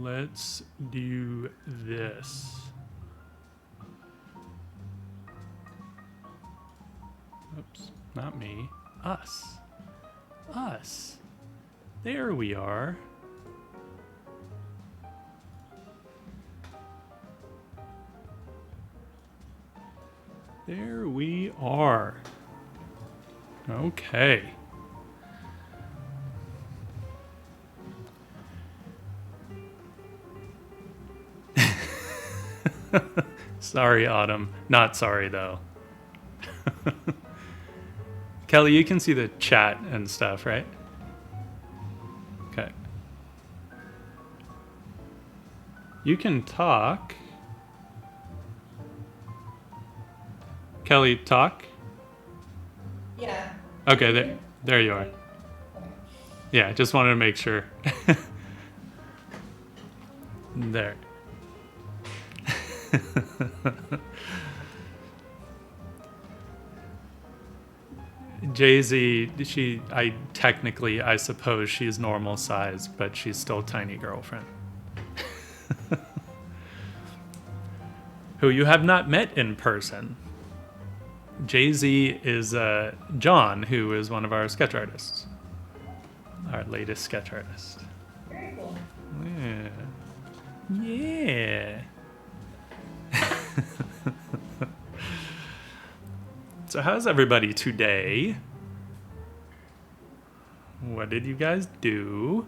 Let's do this. Oops, not me. Us. Us. There we are. There we are. Okay. Sorry, Autumn. Not sorry, though. Kelly, you can see the chat and stuff, right? Okay. You can talk. Kelly, talk. Yeah. Okay, there you are. Yeah, just wanted to make sure. There. Jay-Z, I suppose she's normal size, but she's still tiny girlfriend. Who you have not met in person. Jay-Z is John, who is one of our sketch artists. Our latest sketch artist. Very cool. Yeah. Yeah. So how's everybody today? What did you guys do?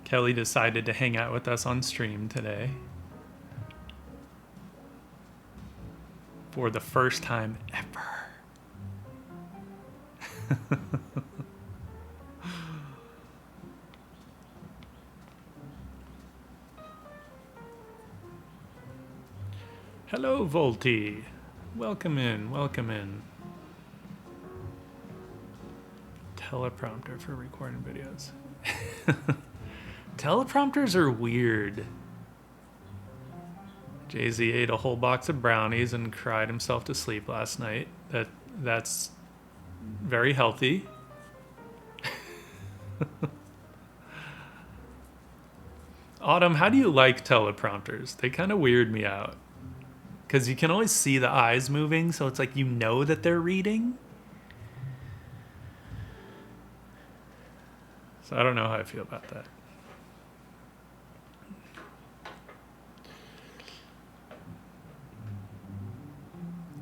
Kelly decided to hang out with us on stream today. For the first time ever. Hello, Volty. Welcome in, welcome in. Teleprompter for recording videos. Teleprompters are weird. Jay-Z ate a whole box of brownies and cried himself to sleep last night. That's very healthy. Autumn, how do you like teleprompters? They kind of weird me out. Because you can always see the eyes moving, so it's like you know that they're reading. So I don't know how I feel about that.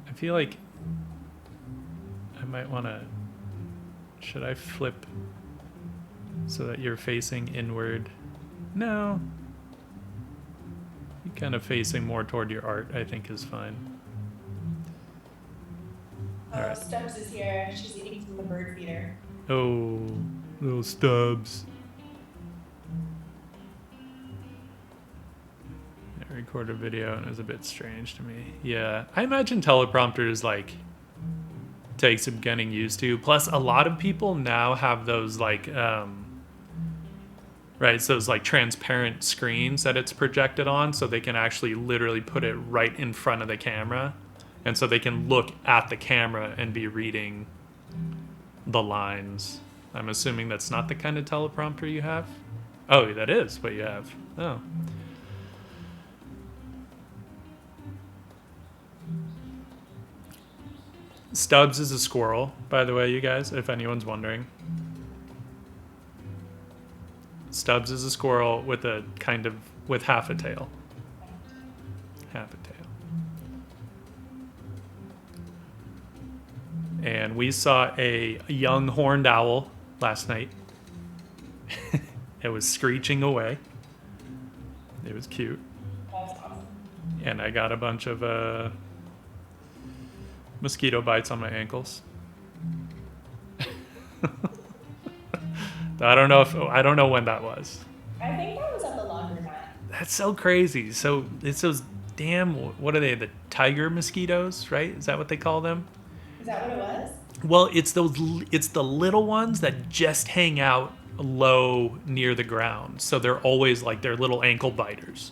I feel like I might want to... Should I flip so that you're facing inward? No. You kind of facing more toward your art, I think, is fine. Oh, right. Stubbs is here. She's eating from the bird feeder. Oh, little Stubbs. I recorded a video and it was a bit strange to me. Yeah, I imagine teleprompters like take some getting used to. Plus, a lot of people now have those like, right, so those like transparent screens that it's projected on, so they can actually literally put it right in front of the camera, and so they can look at the camera and be reading the lines. I'm assuming that's not the kind of teleprompter you have. Oh, that is what you have. Oh. Stubbs is a squirrel, by the way, you guys, if anyone's wondering. Stubbs is a squirrel with with half a tail. Half a tail. And we saw a young horned owl last night. It was screeching away. It was cute. And I got a bunch of mosquito bites on my ankles. I don't know when that was. I think that was at the laundromat. That's so crazy. So it's those damn, what are they? The tiger mosquitoes, right? Is that what they call them? Is that what it was? Well, it's the little ones that just hang out low near the ground. So they're always like, they're little ankle biters.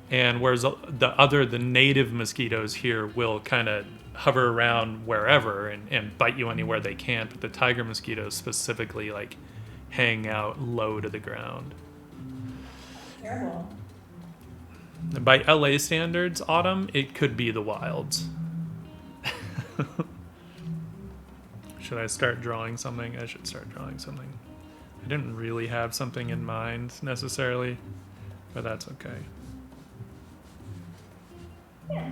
And whereas the native mosquitoes here will kind of hover around wherever and bite you anywhere they can, but the tiger mosquitoes specifically like hang out low to the ground. Terrible. By LA standards, Autumn, it could be the wilds. Should I start drawing something? I should start drawing something. I didn't really have something in mind necessarily, but that's okay. Yeah.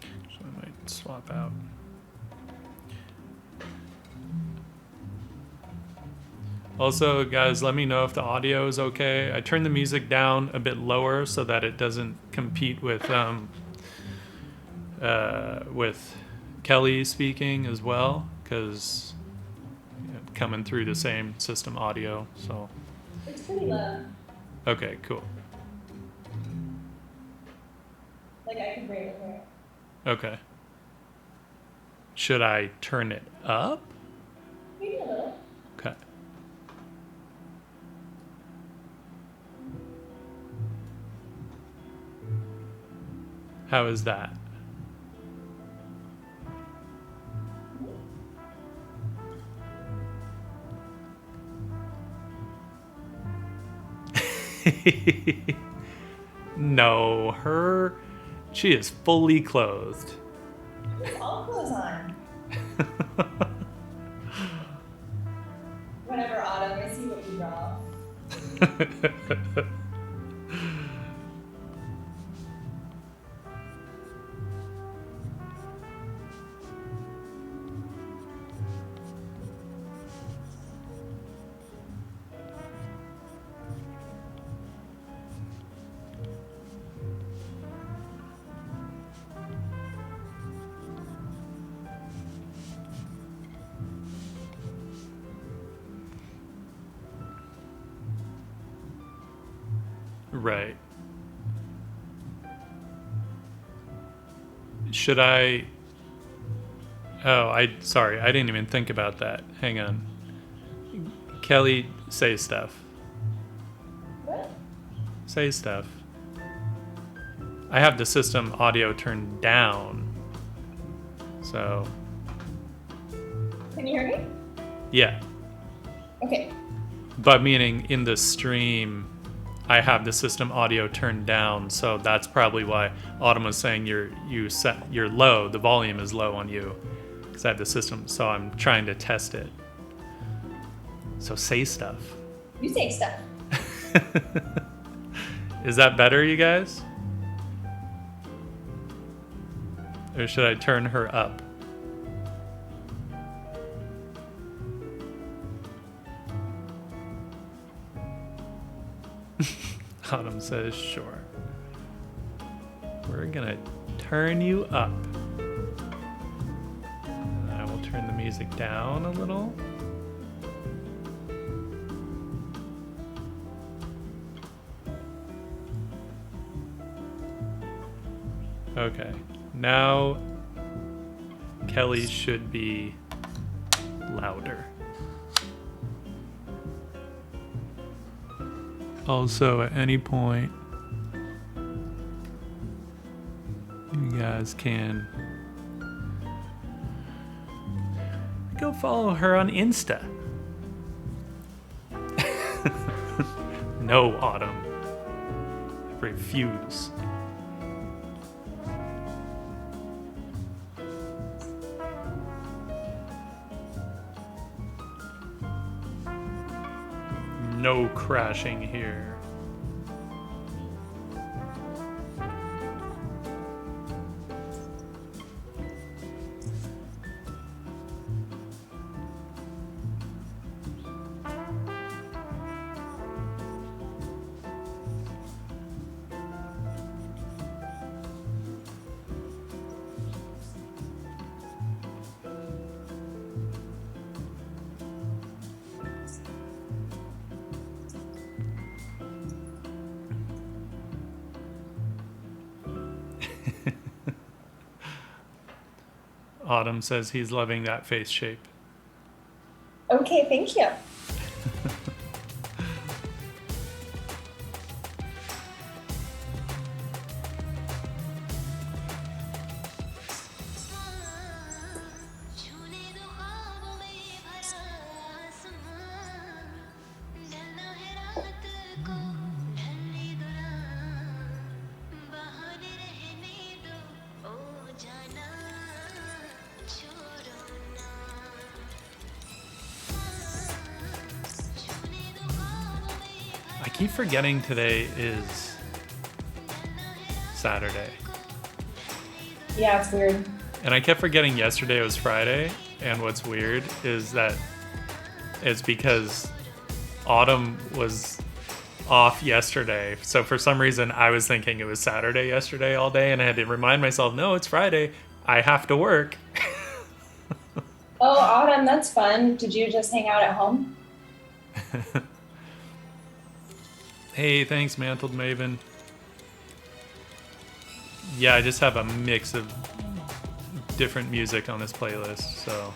So I might swap out. Also, guys, let me know if the audio is okay. I turned the music down a bit lower so that it doesn't compete with Kelly speaking as well, because coming through the same system audio. So. It's pretty low. Okay, cool. Like I can barely hear it. Okay. Should I turn it up? Maybe a little. Okay. How is that? No, she is fully clothed. It's all clothes on. Whenever Autumn, I see what you draw. Right. Should I... Oh, sorry, I didn't even think about that. Hang on. Kelly, say stuff. What? Say stuff. I have the system audio turned down. So... Can you hear me? Yeah. Okay. But meaning in the stream, I have the system audio turned down, so that's probably why Autumn was saying you're low. The volume is low on you, because I have the system. So I'm trying to test it. So say stuff. You say stuff. Is that better, you guys? Or should I turn her up? Autumn says, sure. We're gonna turn you up. And I will turn the music down a little. Okay, now Kelly should be louder. Also, at any point, you guys can go follow her on Insta. No, Autumn. I refuse. No crashing here. Autumn says he's loving that face shape. Okay, thank you. keep forgetting today is Saturday. Yeah, it's weird. And I kept forgetting yesterday was Friday. And what's weird is that it's because Autumn was off yesterday. So for some reason, I was thinking it was Saturday yesterday all day. And I had to remind myself, no, it's Friday. I have to work. Oh, Autumn, that's fun. Did you just hang out at home? Hey, thanks, Mantled Maven. Yeah, I just have a mix of different music on this playlist, so.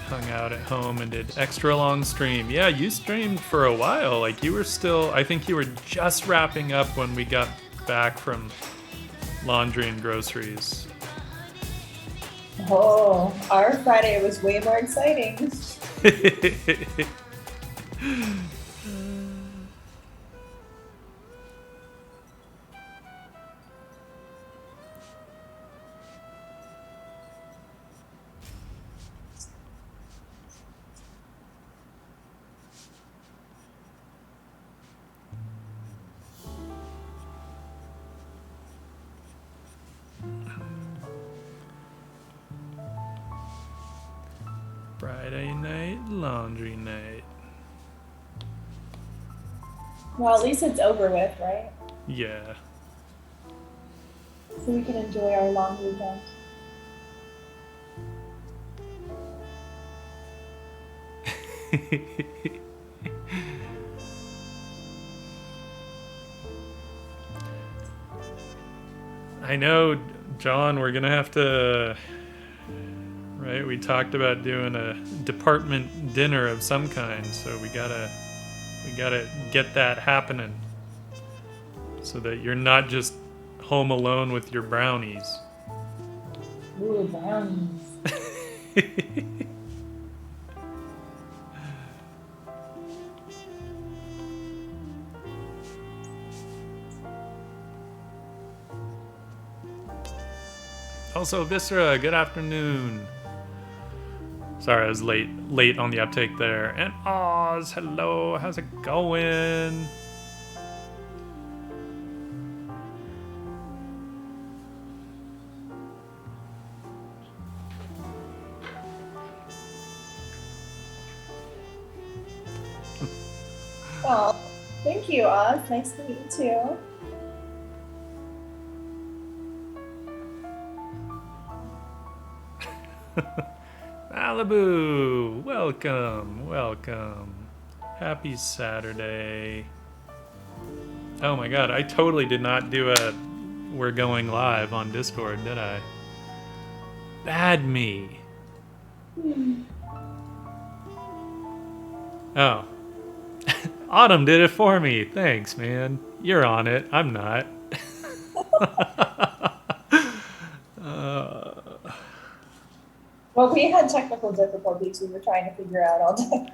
Hung out at home and did extra long stream. Yeah, you streamed for a while. Like you were still, I think you were just wrapping up when we got back from laundry and groceries. Oh, our Friday was way more exciting. Friday night, laundry night. Well, at least it's over with, right? Yeah. So we can enjoy our long weekend. I know, John, we're gonna have to. Right, we talked about doing a department dinner of some kind, so we gotta get that happening, so that you're not just home alone with your brownies. Ooh, brownies. Also, Viscera, good afternoon. Sorry, I was late on the uptake there. And Oz, hello, how's it going? Well, thank you, Oz. Nice to meet you too. Malibu, welcome. Happy Saturday. Oh my god, I totally did not do a we're going live on Discord, did I? Bad me. Oh. Autumn did it for me. Thanks, man. You're on it. I'm not. Well, we had technical difficulties we were trying to figure out all day.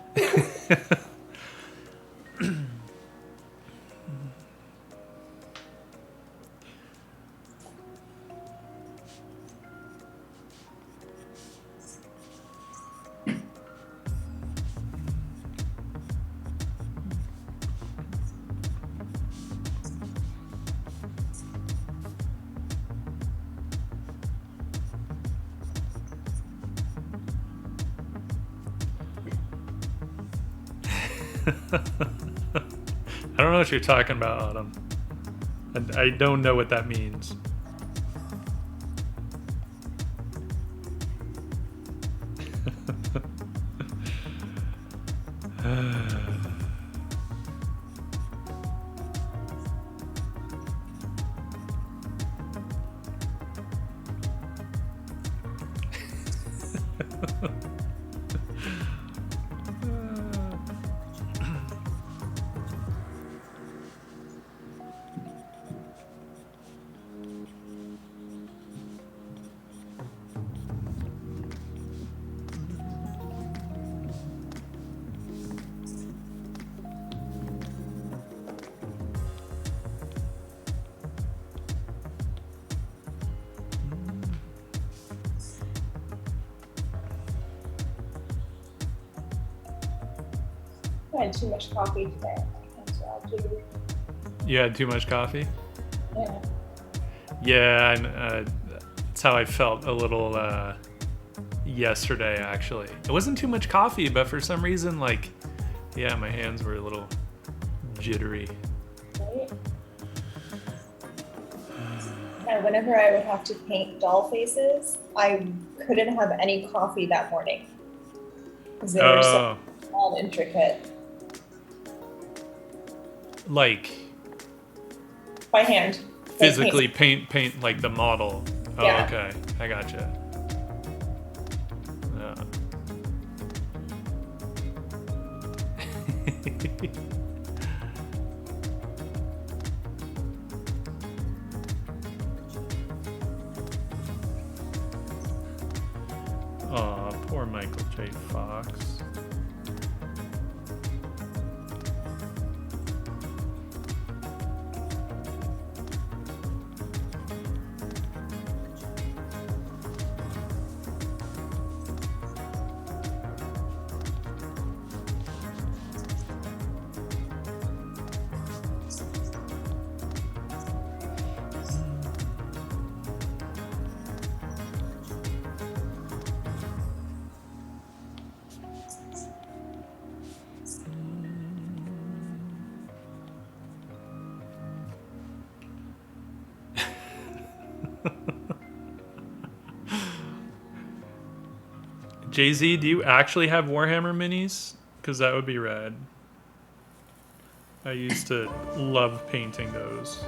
I don't know what you're talking about, Autumn. I don't know what that means. I had too much coffee today. My hands are all jittery. You had too much coffee? Yeah. Yeah, and that's how I felt a little yesterday, actually. It wasn't too much coffee, but for some reason, like, yeah, my hands were a little jittery. Right? And whenever I would have to paint doll faces, I couldn't have any coffee that morning because they were so Oh, all intricate like by hand. Like physically paint like the model. Oh, Yeah. okay. I gotcha. Aw, poor Michael J. Fox. Jay-Z, do you actually have Warhammer minis? Because that would be rad. I used to love painting those.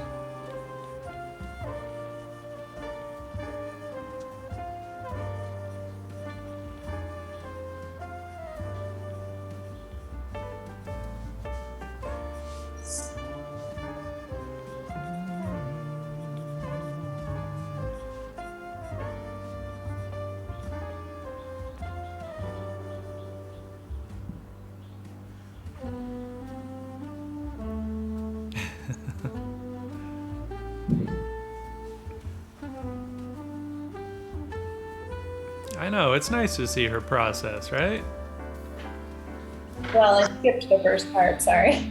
I know, it's nice to see her process, right? Well, I skipped the first part, sorry.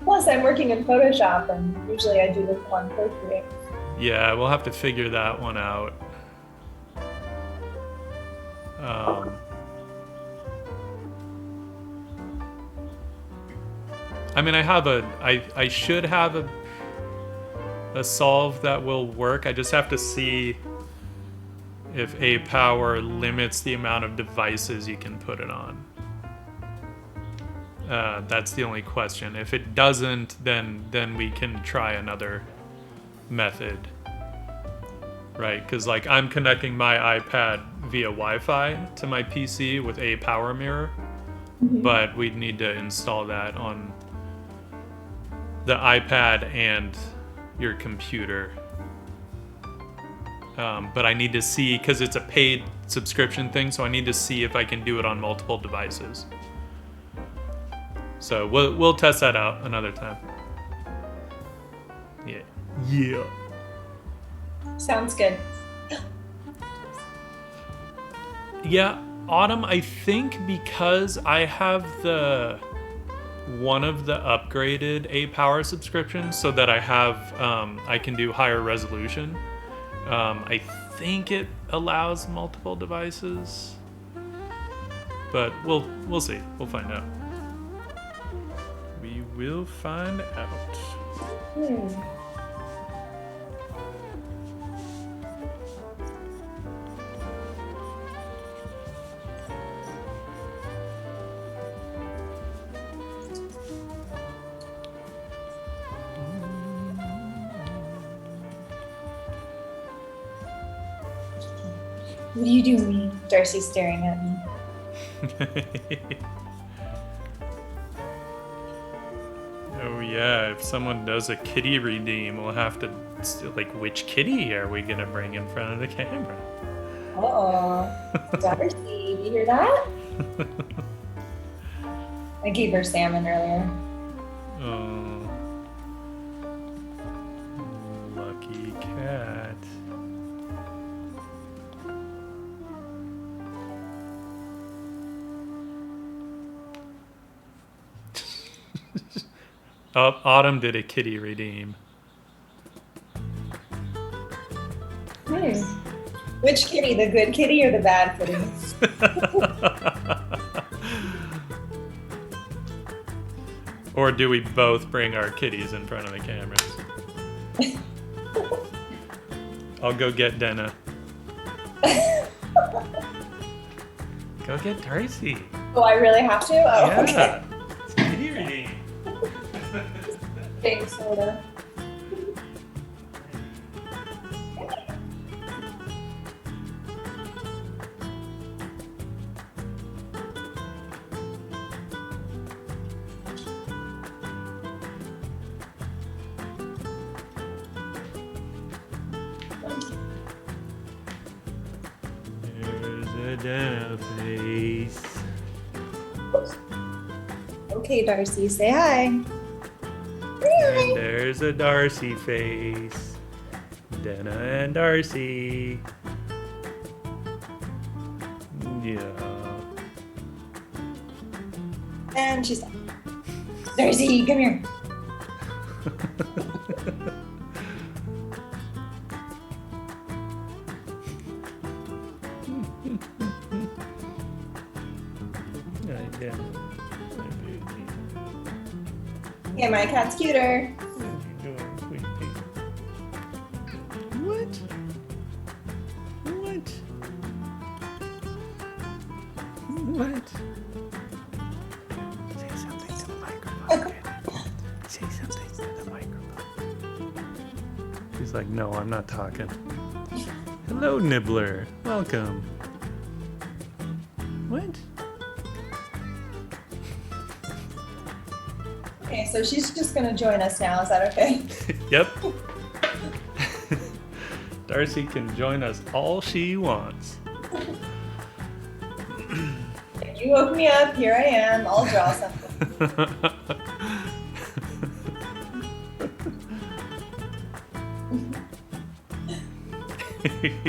Plus, I'm working in Photoshop, and usually I do this one Procreate. Yeah, we'll have to figure that one out. I mean, I should have a solve that will work. I just have to see if A power limits the amount of devices you can put it on. That's the only question. If it doesn't, then we can try another method. Right, because like I'm connecting my iPad via Wi-Fi to my PC with a power mirror, but we'd need to install that on the iPad and your computer. But I need to see, because it's a paid subscription thing, so I need to see if I can do it on multiple devices. So we'll test that out another time. Yeah. Sounds good. Yeah, Autumn, I think because I have one of the upgraded A power subscriptions so that I have I can do higher resolution. I think it allows multiple devices. But we'll see. We'll find out. We will find out. What are you doing? Darcy's staring at me. Oh yeah, if someone does a kitty redeem, we'll have to like, which kitty are we gonna bring in front of the camera? Uh-oh. Darcy, do you hear that? I gave her salmon earlier. Oh, lucky cat. Oh, Autumn did a kitty redeem. Which kitty, the good kitty or the bad kitty? Or do we both bring our kitties in front of the cameras? I'll go get Denna. Go get Darcy. Oh, I really have to? Oh, Yeah. okay. It's kitty redeem. Big soda. There's a Denna face. Okay, Darcy, say hi. And there's a Darcy face. Denna and Darcy. Yeah. And she's like, Darcy, come here. Yeah. Yeah, my cat's cuter. What? What? What? Say something to the microphone. Say something to the microphone. She's like, no, I'm not talking. Hello, Nibbler. Welcome. What? Okay, so she's just gonna join us now. Is that okay? Yep. Darcy can join us all she wants. You woke me up. Here I am. I'll draw something.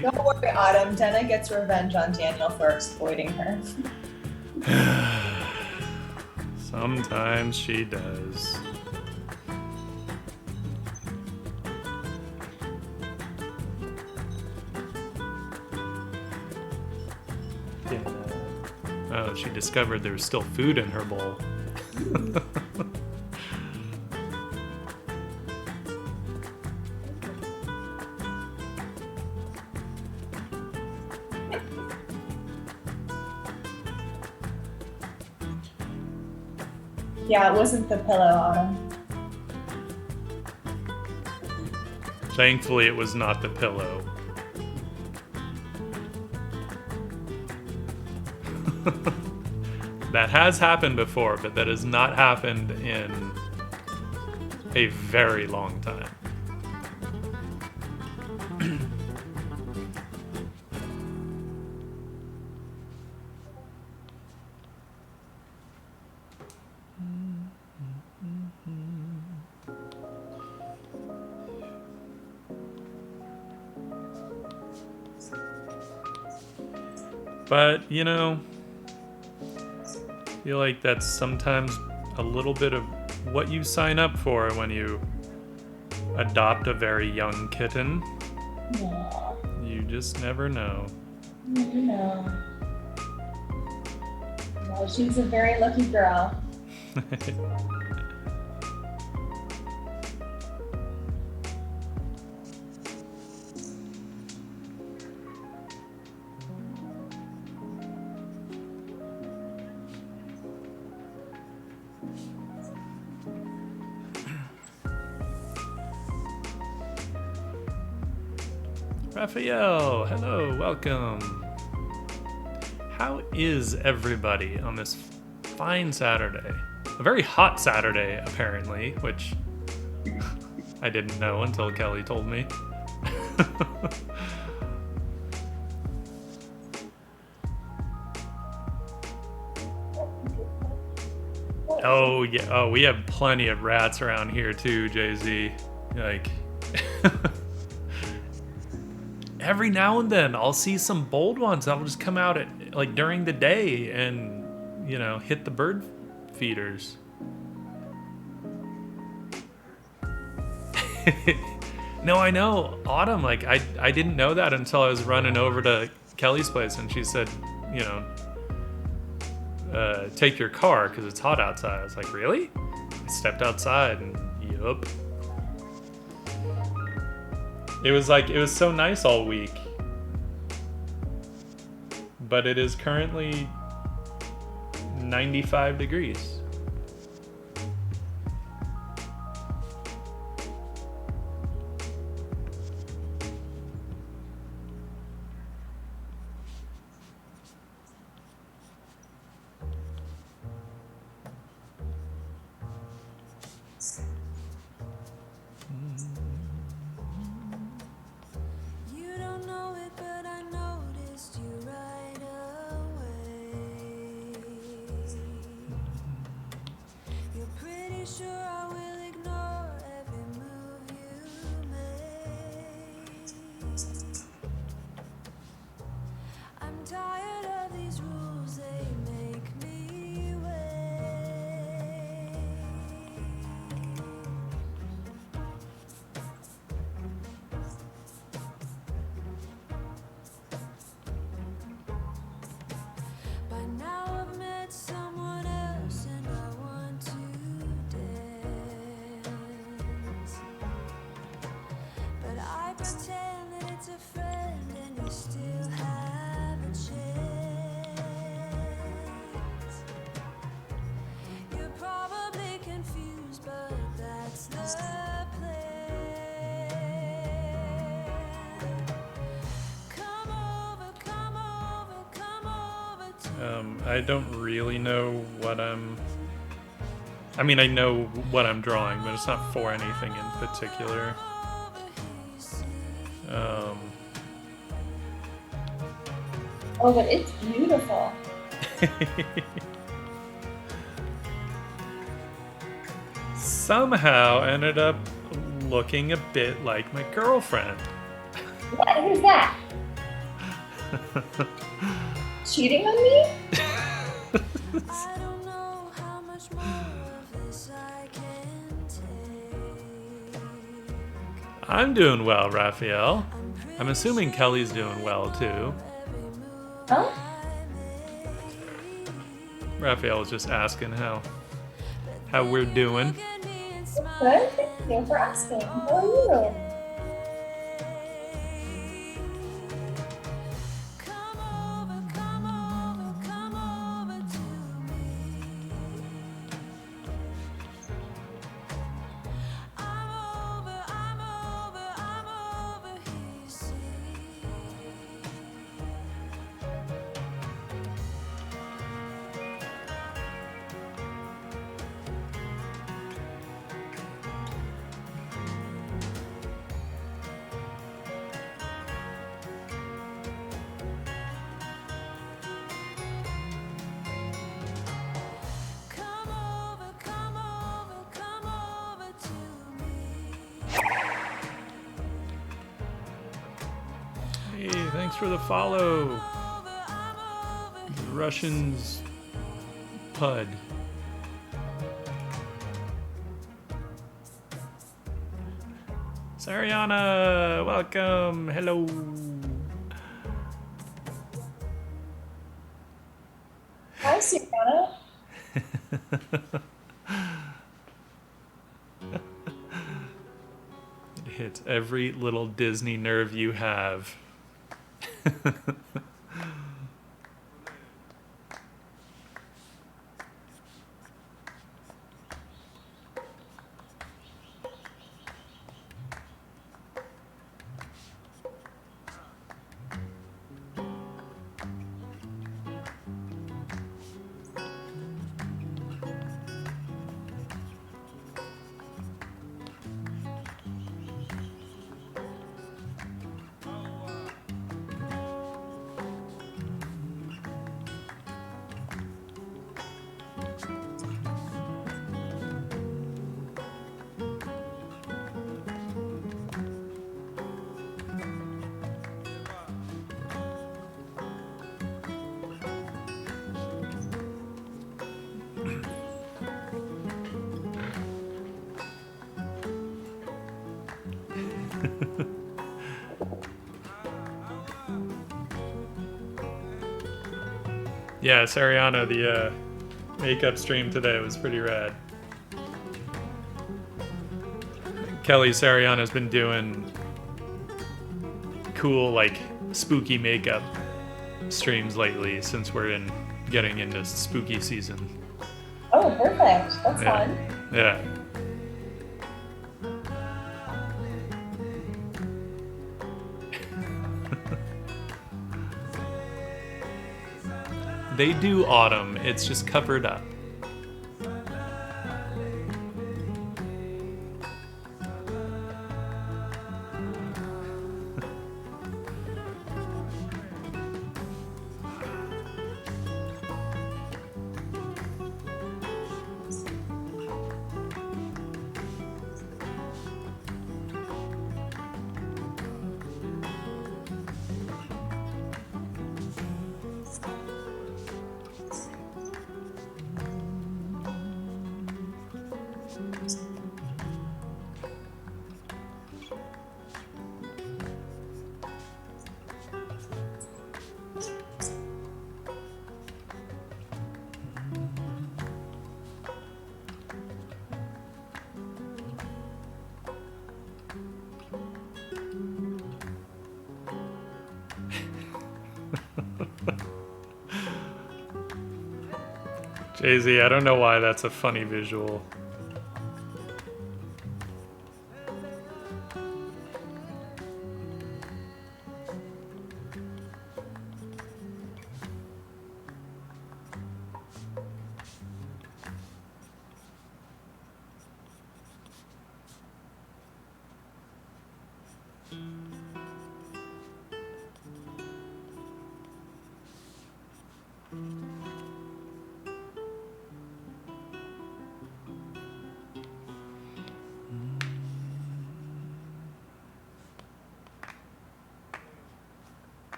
Don't worry, Autumn. Denna gets revenge on Daniel for exploiting her. Sometimes she does. Oh, she discovered there was still food in her bowl. Yeah, it wasn't the pillow, Autumn. Thankfully, it was not the pillow. That has happened before, but that has not happened in a very long time. But, you know, I feel like that's sometimes a little bit of what you sign up for when you adopt a very young kitten. Yeah. You just never know. No. Well, she's a very lucky girl. Raphael, hello, welcome. How is everybody on this fine Saturday? A very hot Saturday, apparently, which I didn't know until Kelly told me. Oh, yeah. Oh, we have plenty of rats around here, too, Jay-Z. Like... Every now and then I'll see some bold ones that'll just come out at like during the day and, you know, hit the bird feeders. No, I know. Autumn, like, I didn't know that until I was running over to Kelly's place and she said, you know, take your car because it's hot outside. I was like, really? I stepped outside and yup. It was so nice all week. But it is currently 95 degrees. I don't really know what I mean, I know what I'm drawing, but it's not for anything in particular. Oh, but it's beautiful. Somehow ended up looking a bit like my girlfriend. What? Who's that? Cheating on me? I'm doing well, Raphael. I'm assuming Kelly's doing well too. Huh? Raphael was just asking how we're doing. Good. Thank you for asking. How are you? Hey, thanks for the follow. Russians Pud. Sariana, welcome. Hello. Hi, Susanna. It hits every little Disney nerve you have. Yeah, Sariana, the makeup stream today was pretty rad. Kelly Sariana's been doing cool, like, spooky makeup streams lately since we're getting into spooky season. Oh, perfect. That's fun. Yeah. They do autumn, it's just covered up. Jay-Z, I don't know why that's a funny visual.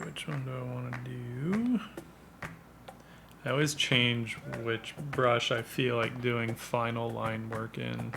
Which one do I want to do? I always change which brush I feel like doing final line work in.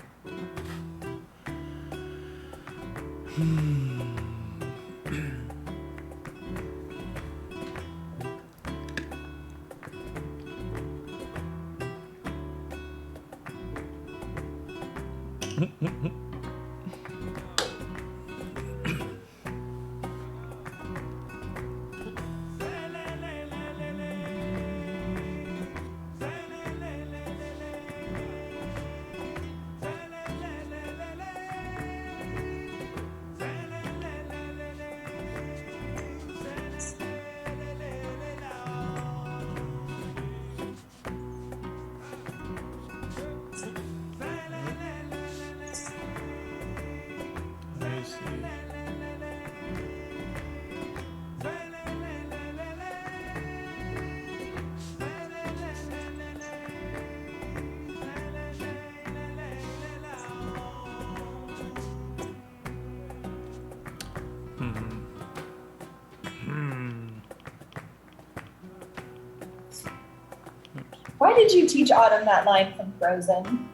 Why did you teach Autumn that line from Frozen?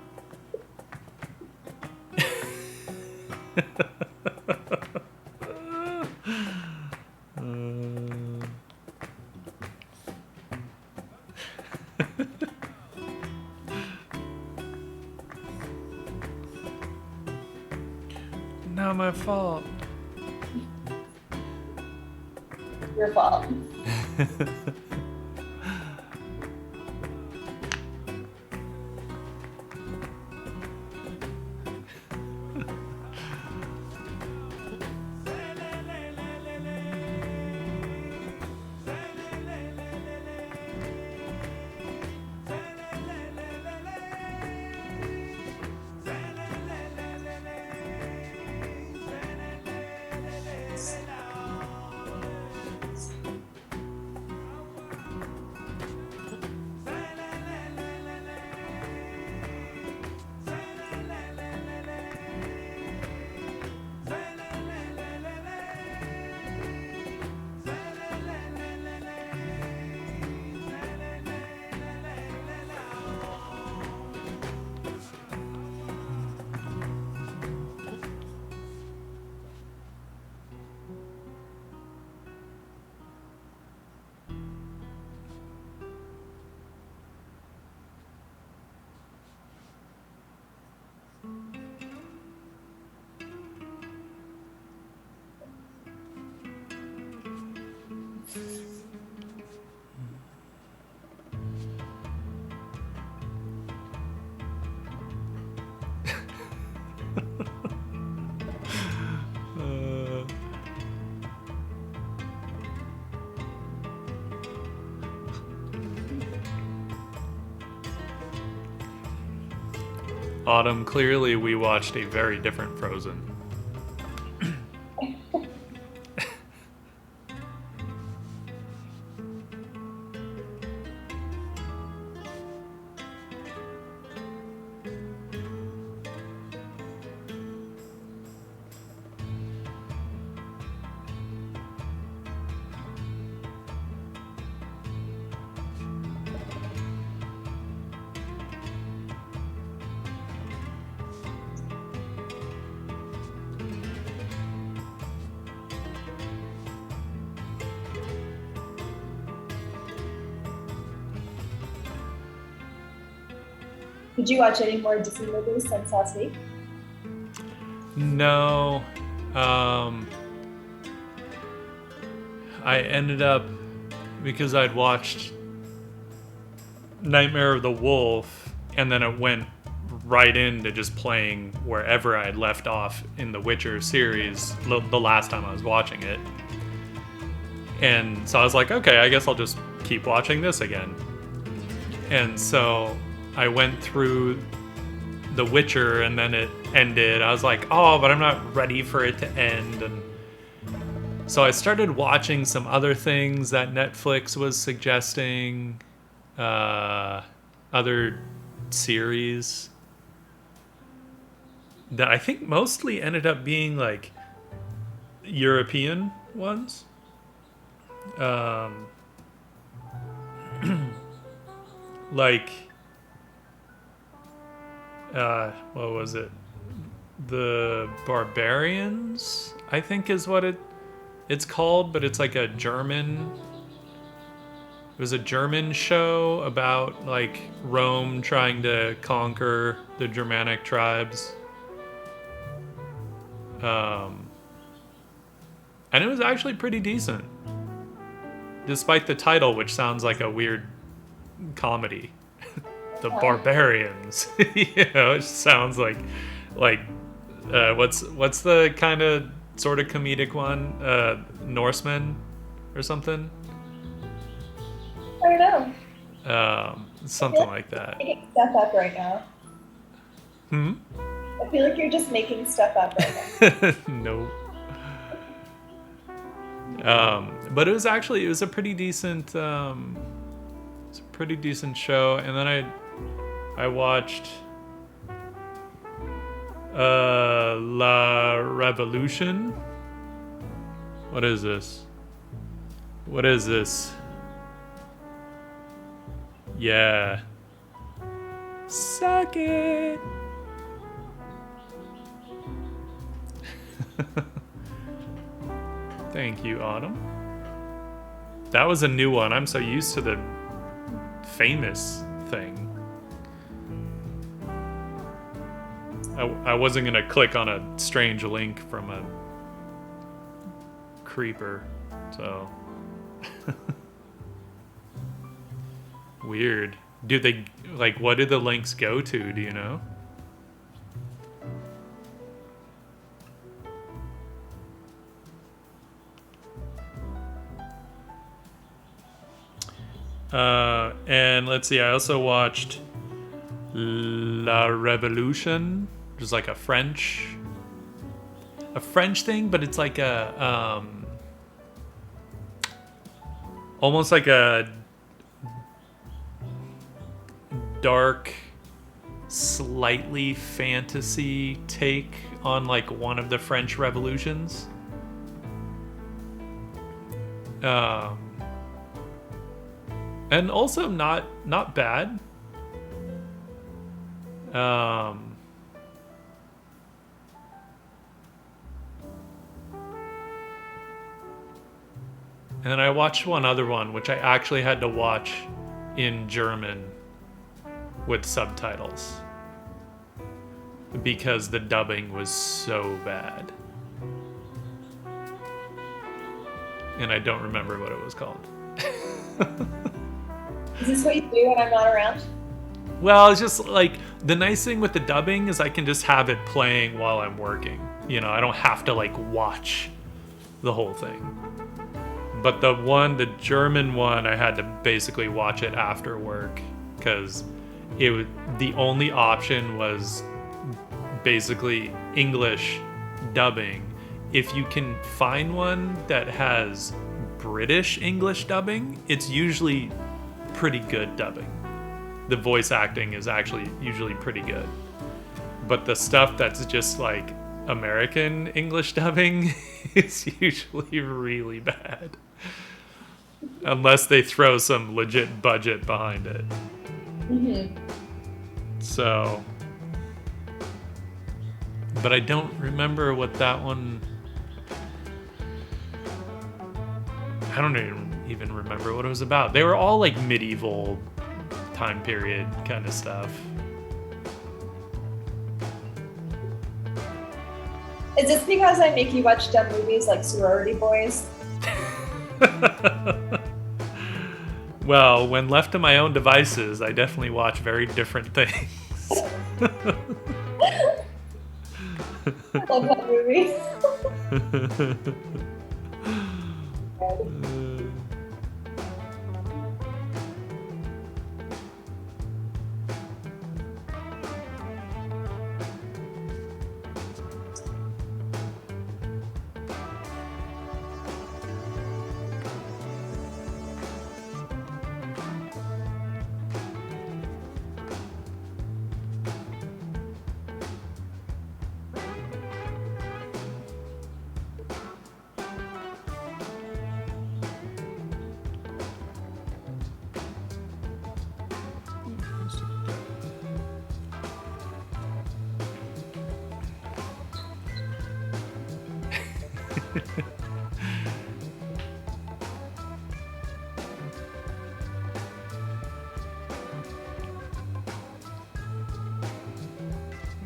Not my fault. Your fault. Autumn, clearly we watched a very different Frozen. Did you watch any more Disney movies since last week? No. I ended up, because I'd watched Nightmare of the Wolf, and then it went right into just playing wherever I'd left off in the Witcher series the last time I was watching it. And so I was like, okay, I guess I'll just keep watching this again. And so I went through The Witcher, and then it ended. I was like, oh, but I'm not ready for it to end. And so I started watching some other things that Netflix was suggesting, other series that I think mostly ended up being like European ones. Like, what was it? The Barbarians, I think is what it's called, but it's like a German. It was a German show about like Rome trying to conquer the Germanic tribes. And it was actually pretty decent, despite the title, which sounds like a weird comedy. The Barbarians. It sounds like what's the kind of sort of comedic one? Norsemen or something? I don't know. Something like that. Making stuff up right now. I feel like you're just making stuff up right No. now. But it was a pretty decent show. And then I watched La Revolution. What is this? Yeah. Suck it. Thank you, Autumn. That was a new one. I'm so used to the famous thing. I wasn't gonna click on a strange link from a creeper, so weird. Do they what did the links go to? Do you know? And let's see. I also watched La Revolution, which is like a French thing, but it's like a almost like a dark, slightly fantasy take on like one of the French revolutions. And also not bad. And then I watched one other one, which I actually had to watch in German with subtitles because the dubbing was so bad. And I don't remember what it was called. Is this what you do when I'm not around? Well, it's just like the nice thing with the dubbing is I can just have it playing while I'm working. You know, I don't have to like watch the whole thing. But the German one, I had to basically watch it after work because the only option was basically English dubbing. If you can find one that has British English dubbing, it's usually pretty good dubbing. The voice acting is actually usually pretty good. But the stuff that's just like American English dubbing is usually really bad. Unless they throw some legit budget behind it. Mm-hmm. So, but I don't remember what that one. I don't even remember what it was about. They were all like medieval time period kind of stuff. Is this because I make you watch dumb movies like Sorority Boys? Well, when left to my own devices, I definitely watch very different things. I love that movie.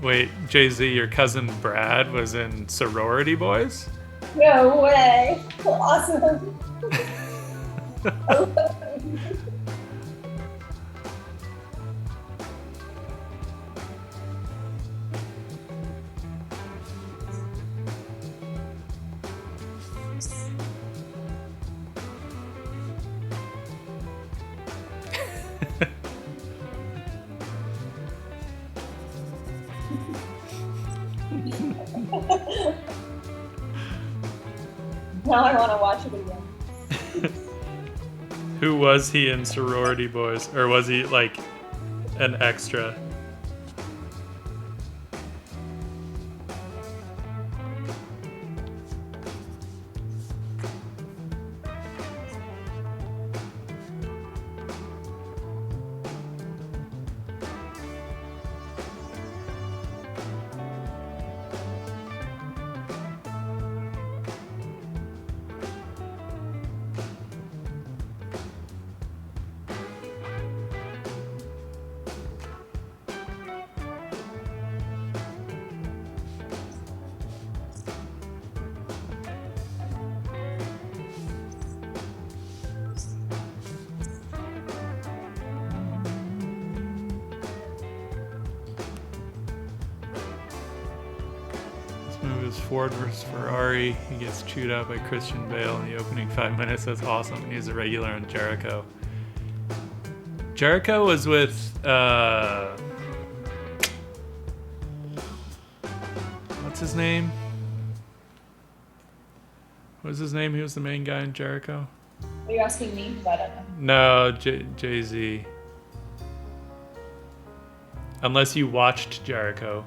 Wait, Jay-Z, your cousin Brad was in Sorority Boys? No way. Awesome. Now I want to watch it again. Who was he in Sorority Boys? Or was he like an extra? Ford versus Ferrari. He gets chewed out by Christian Bale in the opening 5 minutes. That's awesome. He's a regular on Jericho. Jericho was with what's his name? What was his name? He was the main guy in Jericho. Are you asking me? I don't know. No, Jay-Z. Unless you watched Jericho.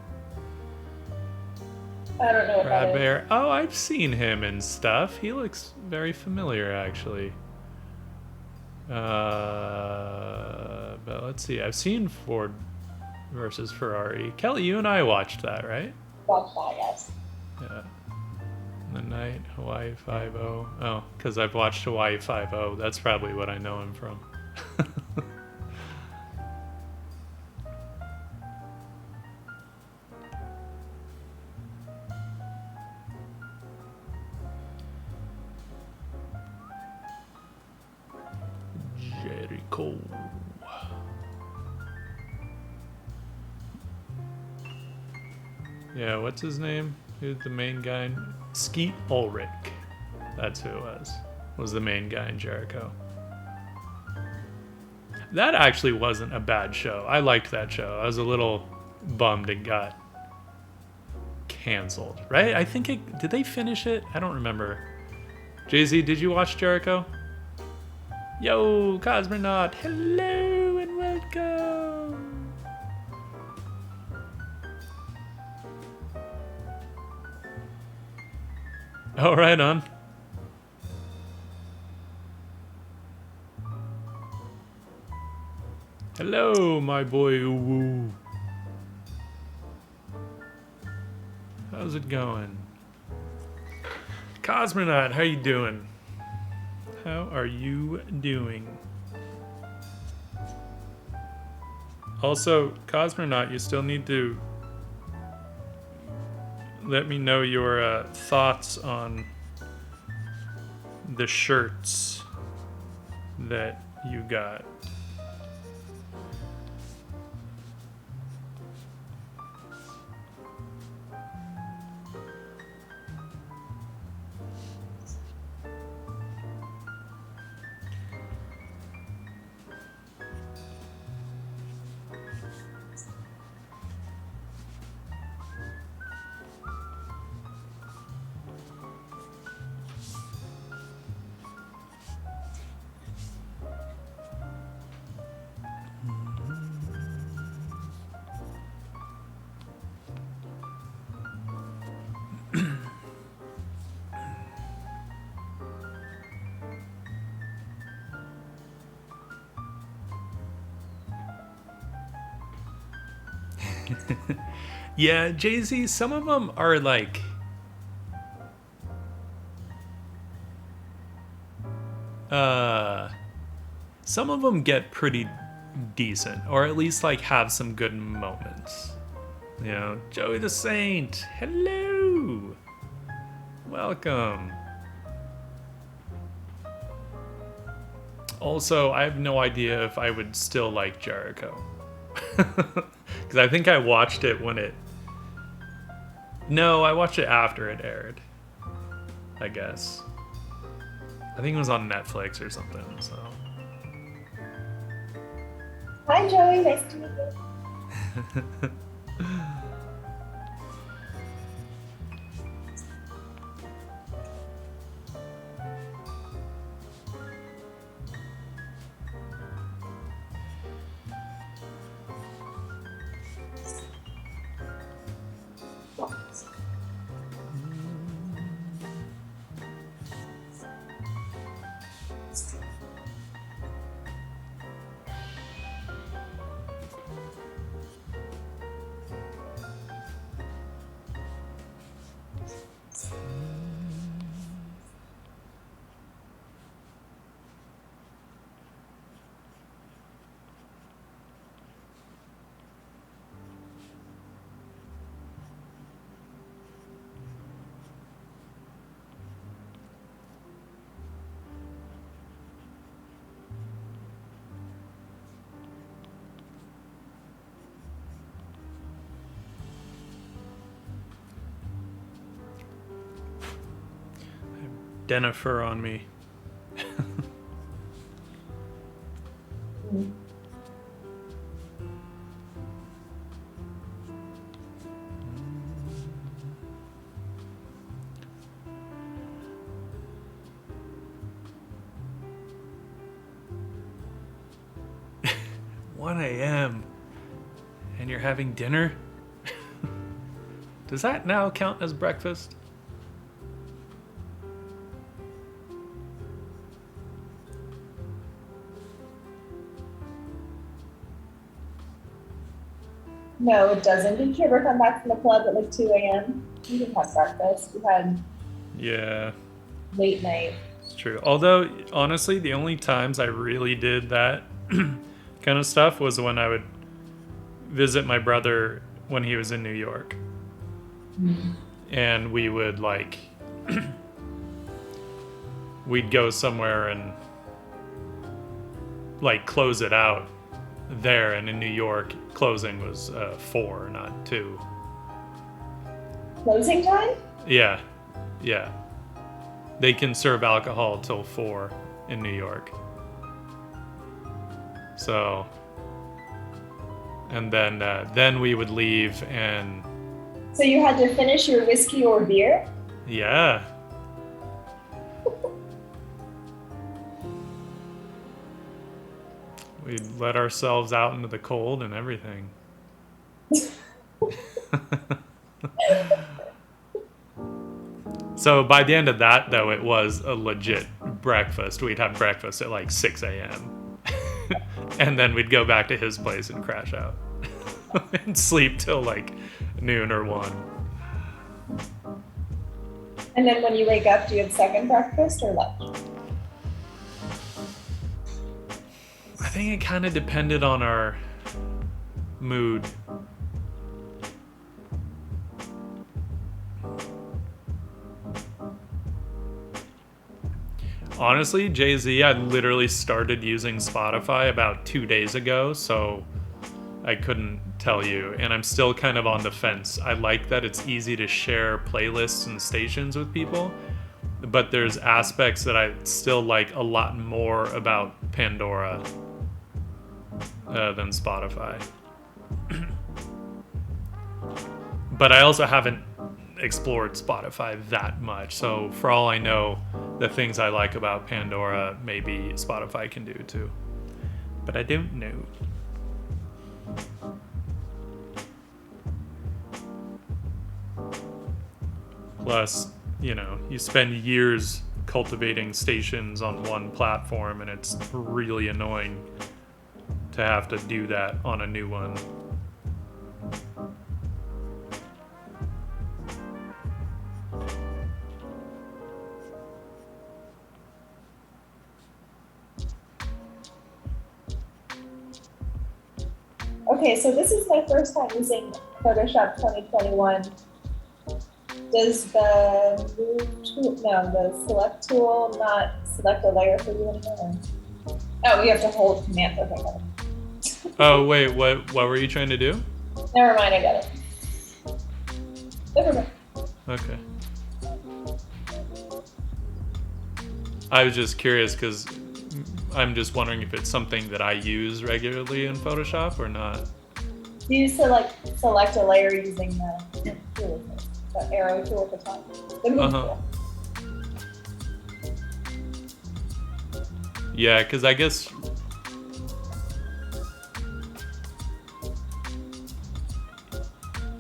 I don't know what Brad that is. Bear. Oh, I've seen him and stuff. He looks very familiar, actually. But let's see. I've seen Ford versus Ferrari. Kelly, you and I watched that, right? Watch that, yes. Yeah. The night, Hawaii 5-0. Oh, because I've watched Hawaii 5-0. That's probably what I know him from. Jericho. Yeah, what's his name? Who's the main guy? Skeet Ulrich. That's who it was. Was the main guy in Jericho. That actually wasn't a bad show. I liked that show. I was a little bummed it got canceled, right? I think it. Did they finish it? I don't remember. Jay-Z, did you watch Jericho? Yo, Cosmonaut, hello and welcome. Oh, right on. Hello, my boy. Uwu. How's it going? Cosmonaut, how you doing? How are you doing? Also, Cosmonaut, you still need to let me know your thoughts on the shirts that you got. Yeah, Jay-Z, some of them are like... some of them get pretty decent, or at least like have some good moments. You know, Joey the Saint, hello! Welcome. Also, I have no idea if I would still like Jericho. Because I think I watched it when it... No, I watched it after it aired. I guess. I think it was on Netflix or something, so... Hi, Joey. Nice to meet you. Denifer on me. Mm. 1 a.m. and you're having dinner? Does that now count as breakfast? No, it doesn't. Did you ever come back from the club at like 2 a.m.? You didn't have breakfast. You had Yeah, late night. it's true. Although, honestly, the only times I really did that kind of stuff was when I would visit my brother when he was in New York. And we would like we'd go somewhere and like close it out there, and in New York closing was 4, not 2. Closing time? Yeah, they can serve alcohol till 4 in New York. So, and then we would leave and So you had to finish your whiskey or beer? Yeah. We let ourselves out into the cold and everything. So by the end of that, though, it was a legit breakfast. We'd have breakfast at like 6 a.m. And then we'd go back to his place and crash out and sleep till like noon or 1. And then when you wake up, do you have second breakfast or lunch? I think it kind of depended on our mood. Honestly, Jay-Z, I literally started using Spotify about 2 days ago, so I couldn't tell you. And I'm still kind of on the fence. I like that it's easy to share playlists and stations with people, but there's aspects that I still like a lot more about Pandora than Spotify. But I also haven't explored Spotify that much, so for all I know, the things I like about Pandora maybe Spotify can do too, but I don't know. Plus, you spend years cultivating stations on one platform, and it's really annoying to have to do that on a new one. Okay, so this is my first time using Photoshop 2021. Does the the select tool not select a layer for you anymore? Oh, you have to hold command. Okay, got it. Oh wait, what were you trying to do? Never mind, I got it. Never mind. Okay. I was just curious because I'm just wondering if it's something that I use regularly in Photoshop or not. Do you select a layer using the tool, the arrow tool at the top? The move tool. Yeah, because I guess.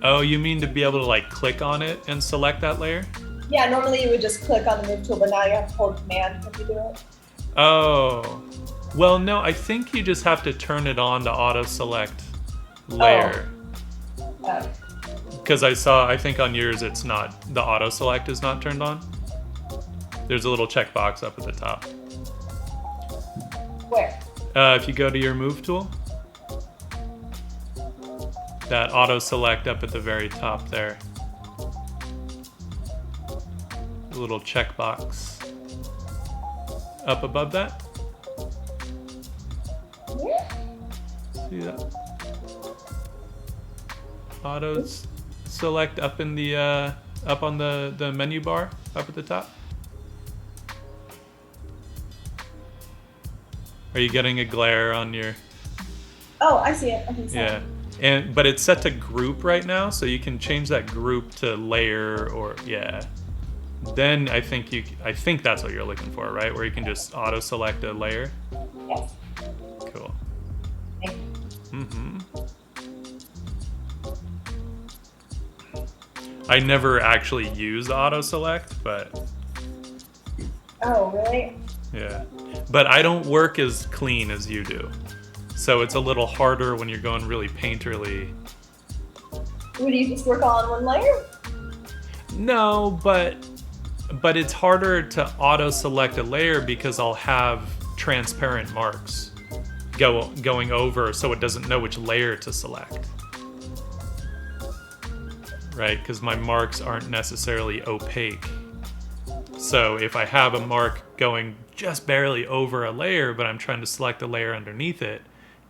Oh, you mean to be able to like click on it and select that layer? Yeah, normally you would just click on the move tool, but now you have to hold command when you do it. Oh. Well, no, I think you just have to turn it on to auto select layer. Oh. Because I think on yours it's not, the auto select is not turned on. There's a little checkbox up at the top. Where? If you go to your move tool, that auto select up at the very top there. A little checkbox up above that. Where? See that? Auto select up in the up on the menu bar up at the top. Are you getting a glare on your? Oh, I see it. Okay, sorry. Yeah, but it's set to group right now, so you can change that group to layer or Then I think that's what you're looking for, right? Where you can just auto select a layer. Yes. Cool. Thank you. Mm-hmm. I never actually use auto select, but Oh, really? yeah. But I don't work as clean as you do. So it's a little harder when you're going really painterly. Would you just work all on one layer? No, but it's harder to auto select a layer because I'll have transparent marks going over, so it doesn't know which layer to select. Right? Because my marks aren't necessarily opaque. So if I have a mark going just barely over a layer, but I'm trying to select a layer underneath it,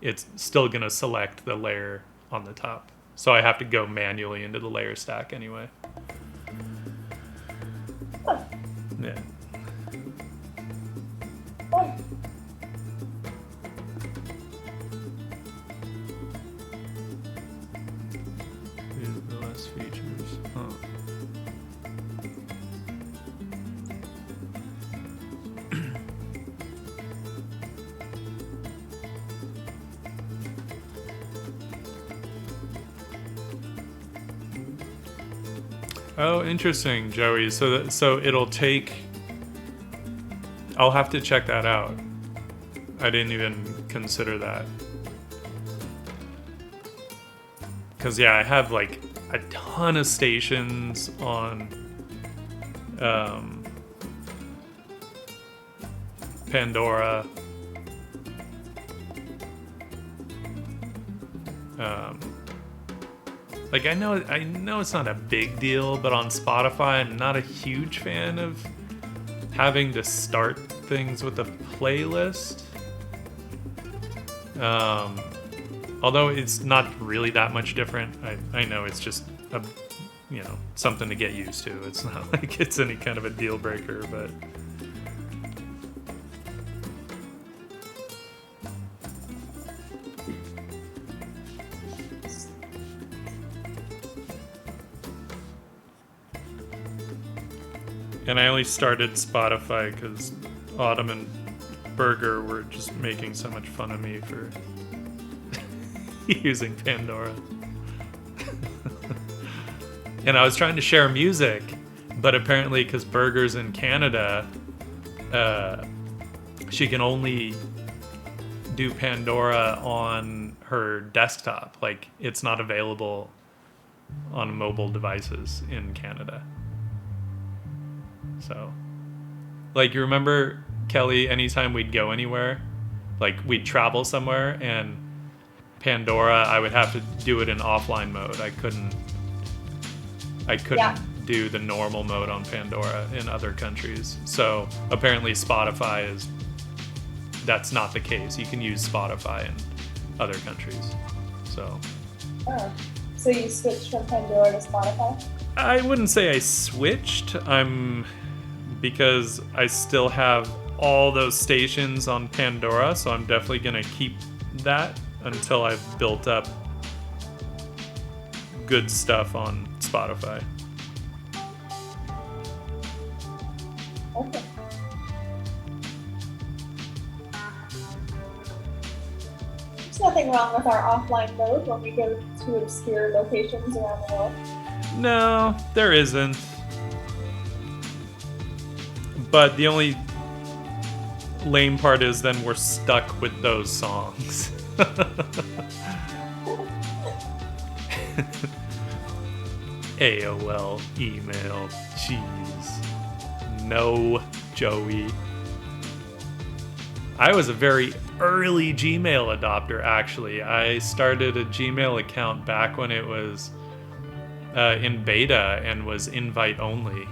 it's still going to select the layer on the top. So I have to go manually into the layer stack anyway. Huh. Yeah. Oh. These are the less features. Oh, interesting, Joey. So it'll take. I'll have to check that out. I didn't even consider that. Because yeah, I have like a ton of stations on Pandora. Like I know it's not a big deal, but on Spotify, I'm not a huge fan of having to start things with a playlist. Although it's not really that much different. I know it's just a, something to get used to. It's not like it's any kind of a deal breaker, but. And I only started Spotify because Autumn and Burger were just making so much fun of me for using Pandora. And I was trying to share music, but apparently because Burger's in Canada, she can only do Pandora on her desktop. Like, it's not available on mobile devices in Canada. So, like, you remember, Kelly, anytime we'd go anywhere, like we'd travel somewhere, and Pandora, I would have to do it in offline mode. I couldn't do the normal mode on Pandora in other countries. So apparently Spotify that's not the case. You can use Spotify in other countries. So. Oh. So you switched from Pandora to Spotify? I wouldn't say I switched. Because I still have all those stations on Pandora, so I'm definitely gonna keep that until I've built up good stuff on Spotify. Okay. There's nothing wrong with our offline mode when we go to obscure locations around the world. No, there isn't. But the only lame part is then we're stuck with those songs. AOL, email, jeez. No, Joey. I was a very early Gmail adopter, actually. I started a Gmail account back when it was in beta and was invite only.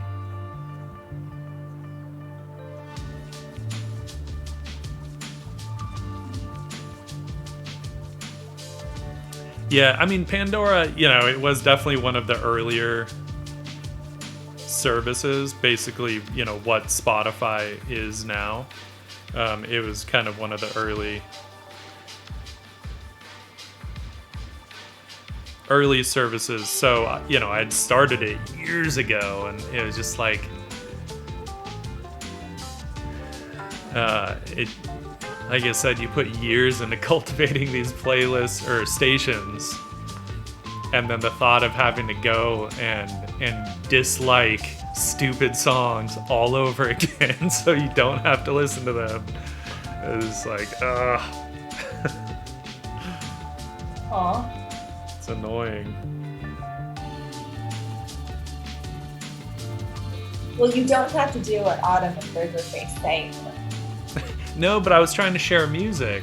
Yeah, I mean, Pandora, it was definitely one of the earlier services, basically, what Spotify is now. It was kind of one of the early services. So, I'd started it years ago, and it was just like, like I said, you put years into cultivating these playlists or stations, and then the thought of having to go and dislike stupid songs all over again so you don't have to listen to them is like, Aw. It's annoying. Well, you don't have to do what Autumn and Burger Face say. No, but I was trying to share music,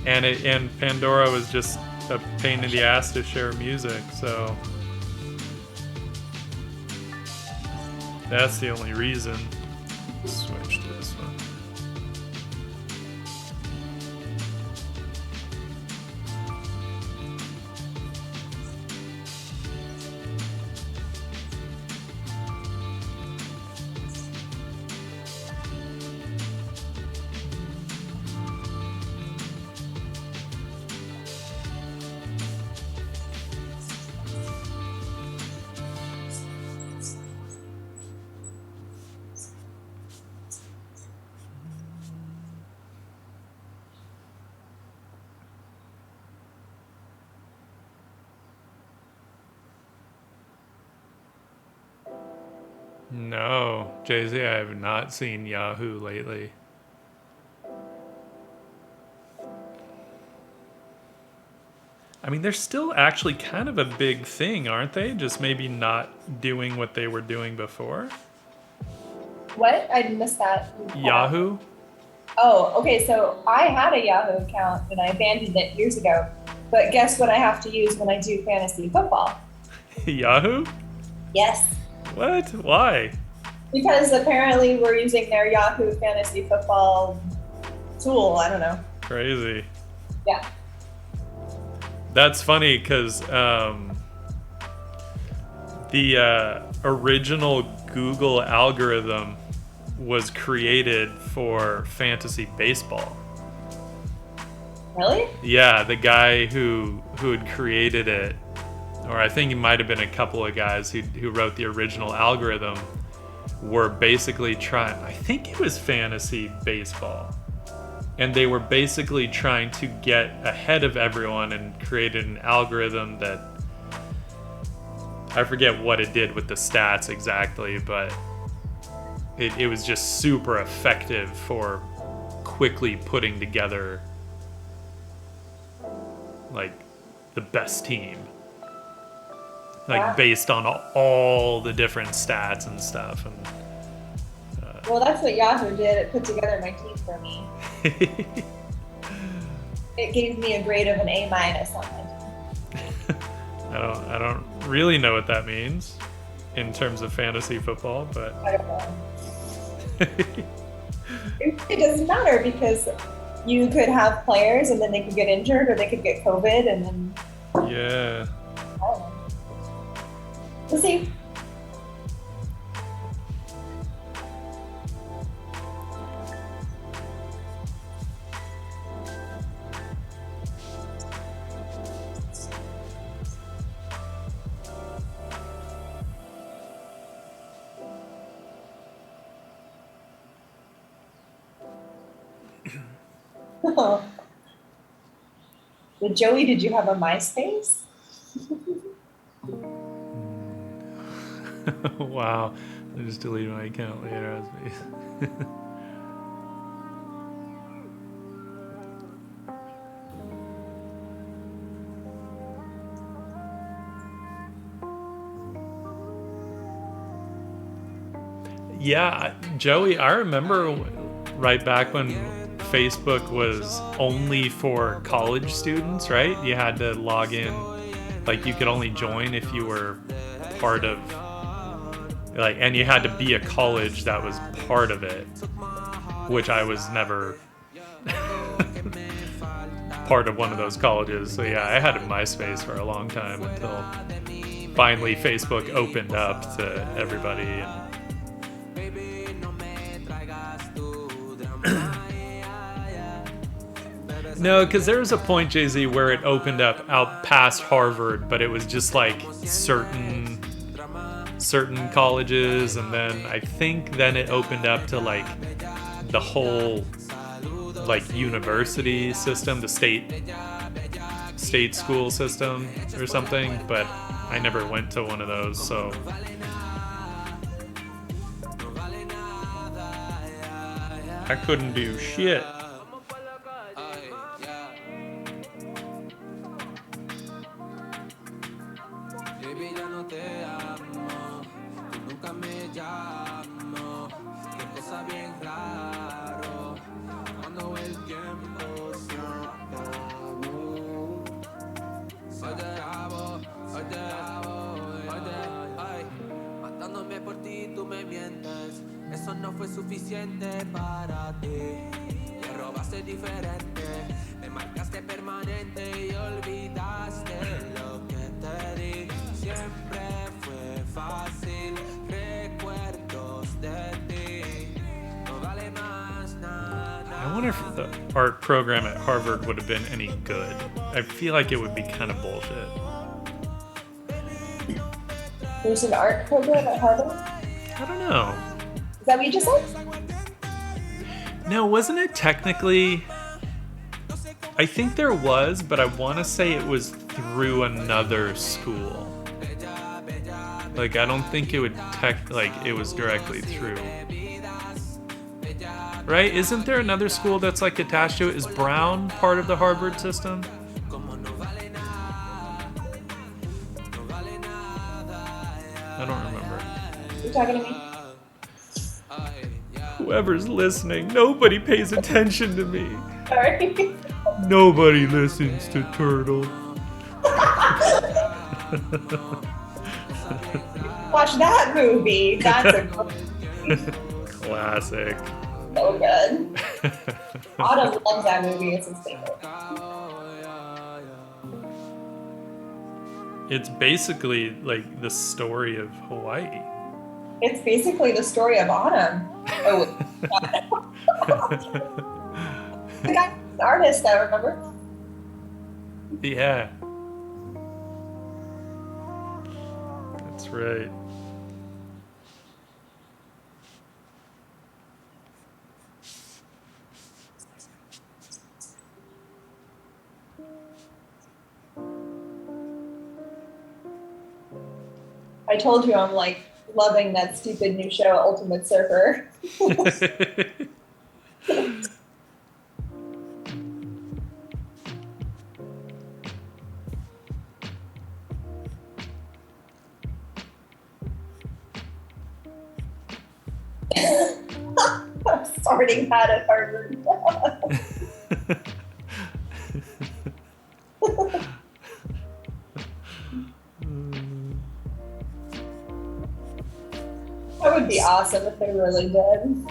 and Pandora was just a pain in the ass to share music, so that's the only reason. Switch to this one. No, Jay-Z, I have not seen Yahoo lately. I mean, they're still actually kind of a big thing, aren't they? Just maybe not doing what they were doing before. What? I missed that. You cut out. Yahoo? Oh, okay. So I had a Yahoo account and I abandoned it years ago. But guess what I have to use when I do fantasy football? Yahoo? Yes. What? Why? Because apparently we're using their Yahoo fantasy football tool. I don't know. Crazy. Yeah. That's funny because the original Google algorithm was created for fantasy baseball. Really? Yeah, the guy who had created it, or I think it might have been a couple of guys who wrote the original algorithm, were basically trying. I think it was fantasy baseball. And they were basically trying to get ahead of everyone and created an algorithm that I forget what it did with the stats exactly, but it was just super effective for quickly putting together like the best team. Like Wow. based on all the different stats and stuff. And Well, that's what Yahoo did. It put together my team for me. It gave me a grade of an A- on my team. I don't really know what that means in terms of fantasy football, but I don't know. It doesn't matter because you could have players and then they could get injured or they could get COVID and then yeah. I don't know. We'll see. But Joey, did you have a MySpace? Wow. I just deleted my account later. Yeah, Joey, I remember right back when Facebook was only for college students, right? You had to log in, like you could only join if you were part of, like, and you had to be a college that was part of it, which I was never part of one of those colleges. So yeah, I had a MySpace for a long time until finally Facebook opened up to everybody. And no, because there was a point, Jay-Z, where it opened up out past Harvard, but it was just like certain colleges, and then I think then it opened up to like the whole like university system, the state school system or something, but I never went to one of those, so I couldn't do shit. Eso no fue suficiente para ti. Me robaste diferente, me marcaste permanente y olvidaste lo que te di. Siempre fue fácil, recuerdos de ti. No vale más nada. I wonder if the art program at Harvard would have been any good. I feel like it would be kind of bullshit. There's an art program at Harvard? I don't know. Is that what you just said? No, wasn't it technically? I think there was, but I want to say it was through another school. Like, I don't think it would it was directly through. Right? Isn't there another school that's like attached to it? Is Brown part of the Harvard system? I don't remember. You talking to me? Whoever's listening, nobody pays attention to me. Sorry. Nobody listens to Turtle. Watch that movie. That's a Classic. so good. Autumn loves that movie. It's his favorite. It's basically like the story of Hawaii. It's basically the story of Autumn. Oh, the guy, the artist, I remember. Yeah. That's right. I told you I'm like loving that stupid new show, Ultimate Surfer. I'm starting that at Harvard. That would be awesome if they really did.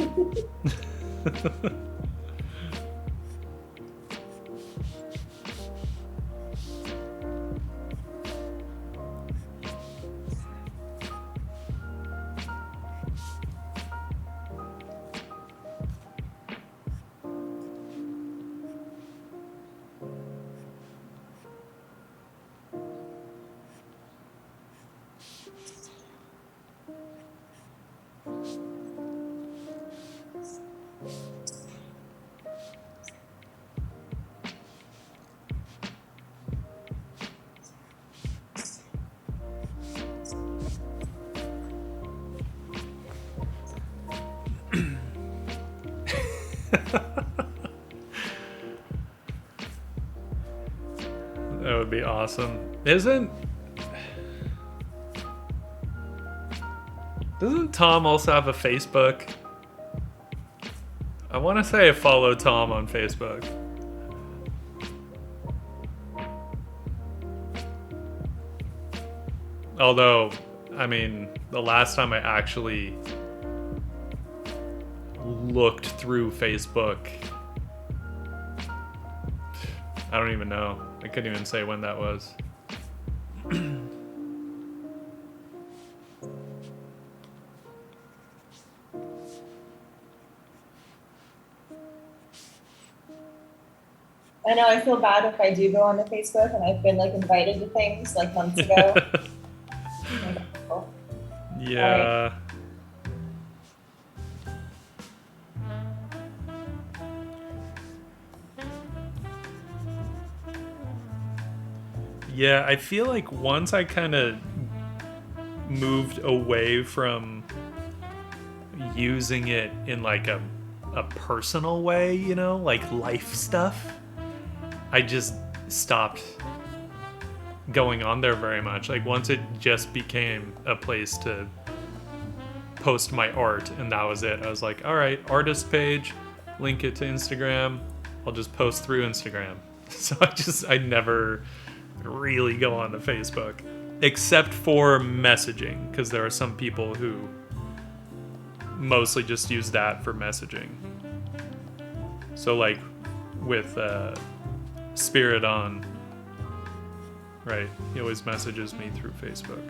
That would be awesome. Doesn't Tom also have a Facebook? I want to say I follow Tom on Facebook. Although, I mean, the last time I actually looked through Facebook, I don't even know. I couldn't even say when that was. I know, I feel bad if I do go on to Facebook and I've been like invited to things like months ago. Oh, Yeah. Yeah, I feel like once I kind of moved away from using it in like a personal way, you know, like life stuff, I just stopped going on there very much. Like once it just became a place to post my art and that was it. I was like, all right, artist page, link it to Instagram. I'll just post through Instagram. So I never really go on to Facebook except for messaging, because there are some people who mostly just use that for messaging. So like with Spirit on, right, he always messages me through Facebook.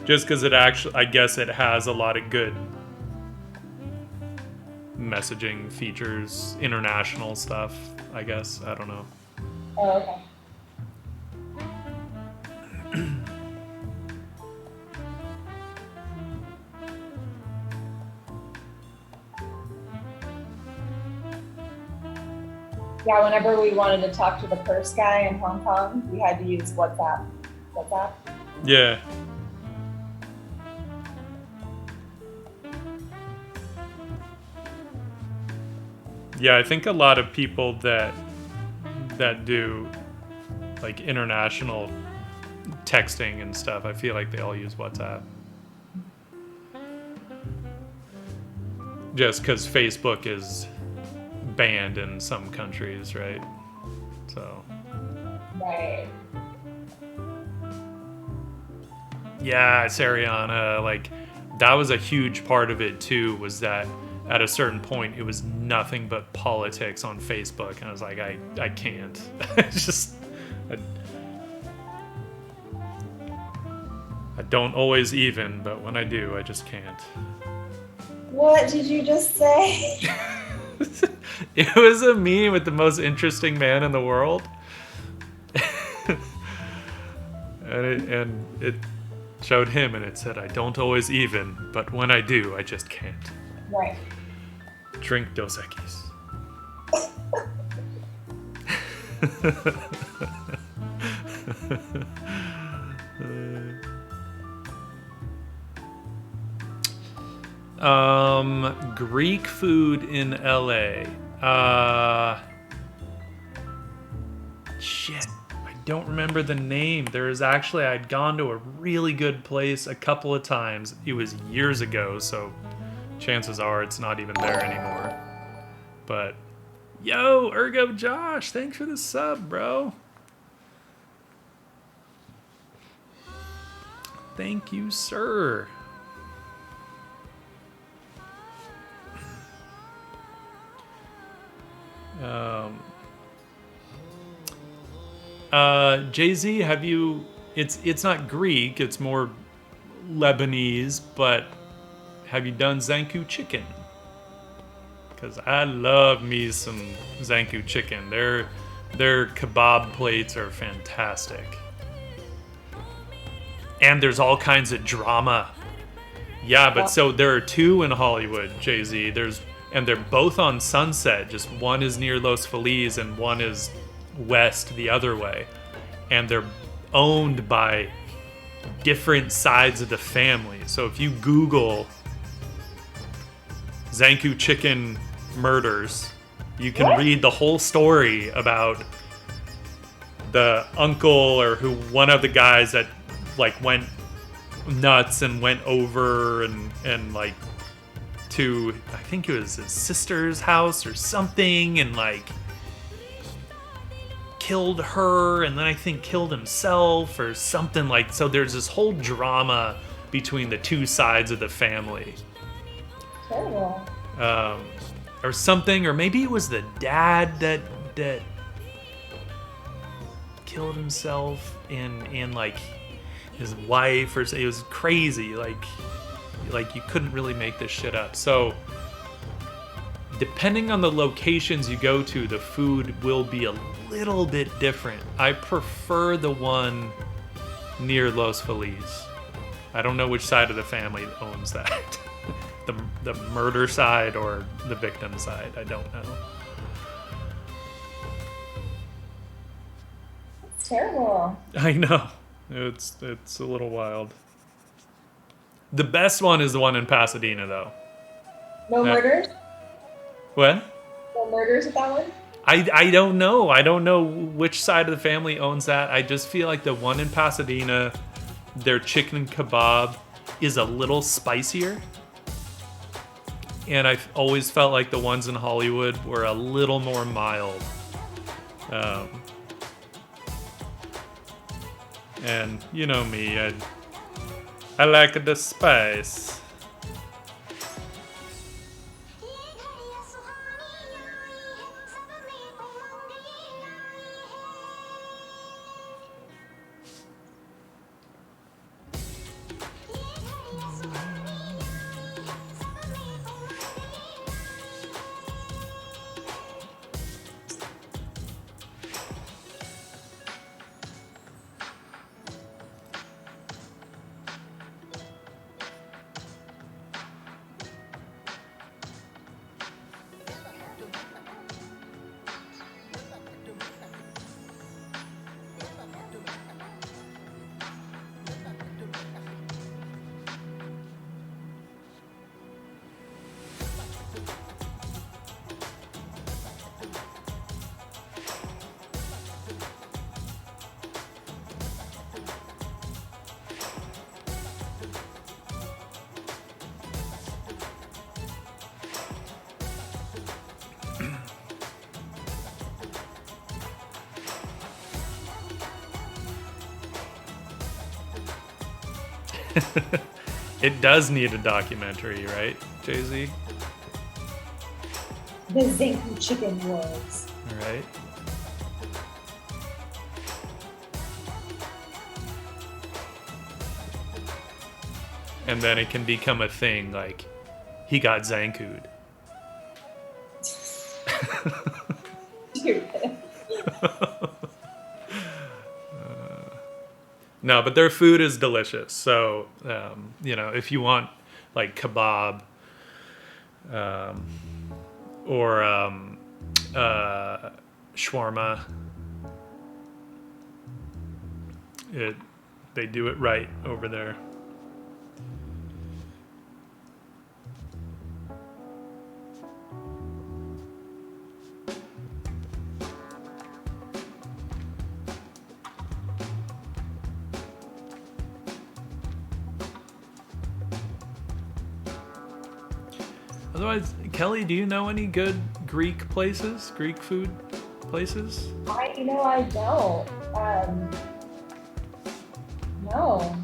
Just because it actually, I guess it has a lot of good messaging features, international stuff, I guess. I don't know. Oh, okay. Yeah, whenever we wanted to talk to the purse guy in Hong Kong, we had to use WhatsApp. WhatsApp. Yeah. Yeah, I think a lot of people that do like international texting and stuff, I feel like they all use WhatsApp. Just because Facebook is banned in some countries, right? So. Right. Yeah, Sariana, like that was a huge part of it too, was that at a certain point it was nothing but politics on Facebook, and I was like, I can't. It's just I don't always even, but when I do, I just can't. What did you just say? It was a meme with the most interesting man in the world. and it showed him and it said, I don't always even, but when I do, I just can't. Right. Drink Dos Equis. Greek food in LA. Shit. I don't remember the name. I'd gone to a really good place a couple of times. It was years ago, so chances are it's not even there anymore. But, yo, Ergo Josh, thanks for the sub, bro. Thank you, sir. Jay-Z, have you... It's not Greek, it's more Lebanese, but have you done Zankou chicken? Because I love me some Zankou chicken. Their kebab plates are fantastic. And there's all kinds of drama. Yeah, but so there are two in Hollywood, Jay-Z. And they're both on Sunset. Just one is near Los Feliz and one is west the other way. And they're owned by different sides of the family. So if you Google Zankou chicken murders, you can read the whole story about the uncle or one of the guys that like went nuts and went over and like to, I think it was his sister's house or something, and like killed her, and then I think killed himself or something. Like, so there's this whole drama between the two sides of the family. Terrible. Or something, or maybe it was the dad that killed himself and like his wife, or it was crazy. Like you couldn't really make this shit up. So depending on the locations you go to, the food will be a little bit different. I prefer the one near Los Feliz. I don't know which side of the family owns that. the murder side or the victim side. I don't know. It's terrible. I know. It's a little wild. The best one is the one in Pasadena, though. No murders? What? No murders at that one? I don't know. I don't know which side of the family owns that. I just feel like the one in Pasadena, their chicken kebab is a little spicier. And I've always felt like the ones in Hollywood were a little more mild. And you know me, I like the spice. It does need a documentary, right, Jay-Z? The Zanku Chicken Wars. All right. And then it can become a thing, like, he got Zanku'd. Dude. No, but their food is delicious. So, if you want, like, kebab, or shawarma, they do it right over there. Otherwise, Kelly, do you know any good Greek places? Greek food places? I don't. No.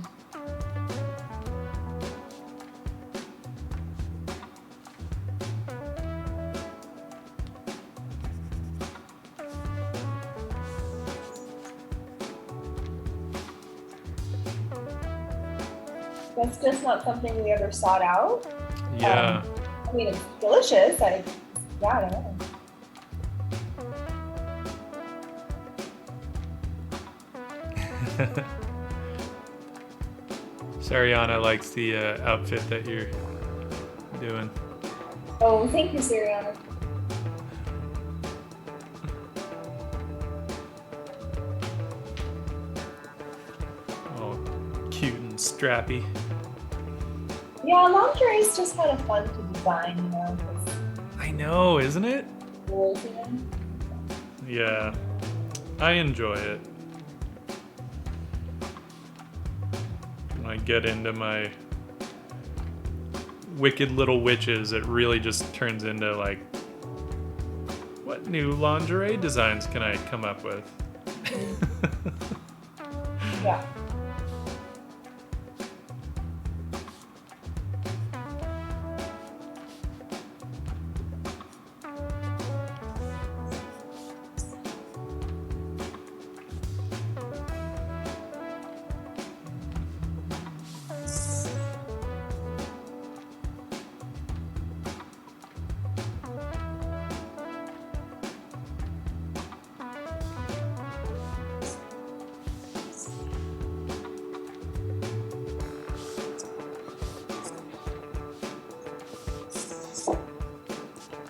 That's just not something we ever sought out. Yeah. I mean, it's delicious. I don't know. Sariana likes the outfit that you're doing. Oh, thank you, Siriana. Oh, cute and strappy. Yeah, lingerie is just kind of fun to design, 'cause I know, isn't it? rules, Yeah, I enjoy it. When I get into my wicked little witches, it really just turns into like, what new lingerie designs can I come up with? Yeah.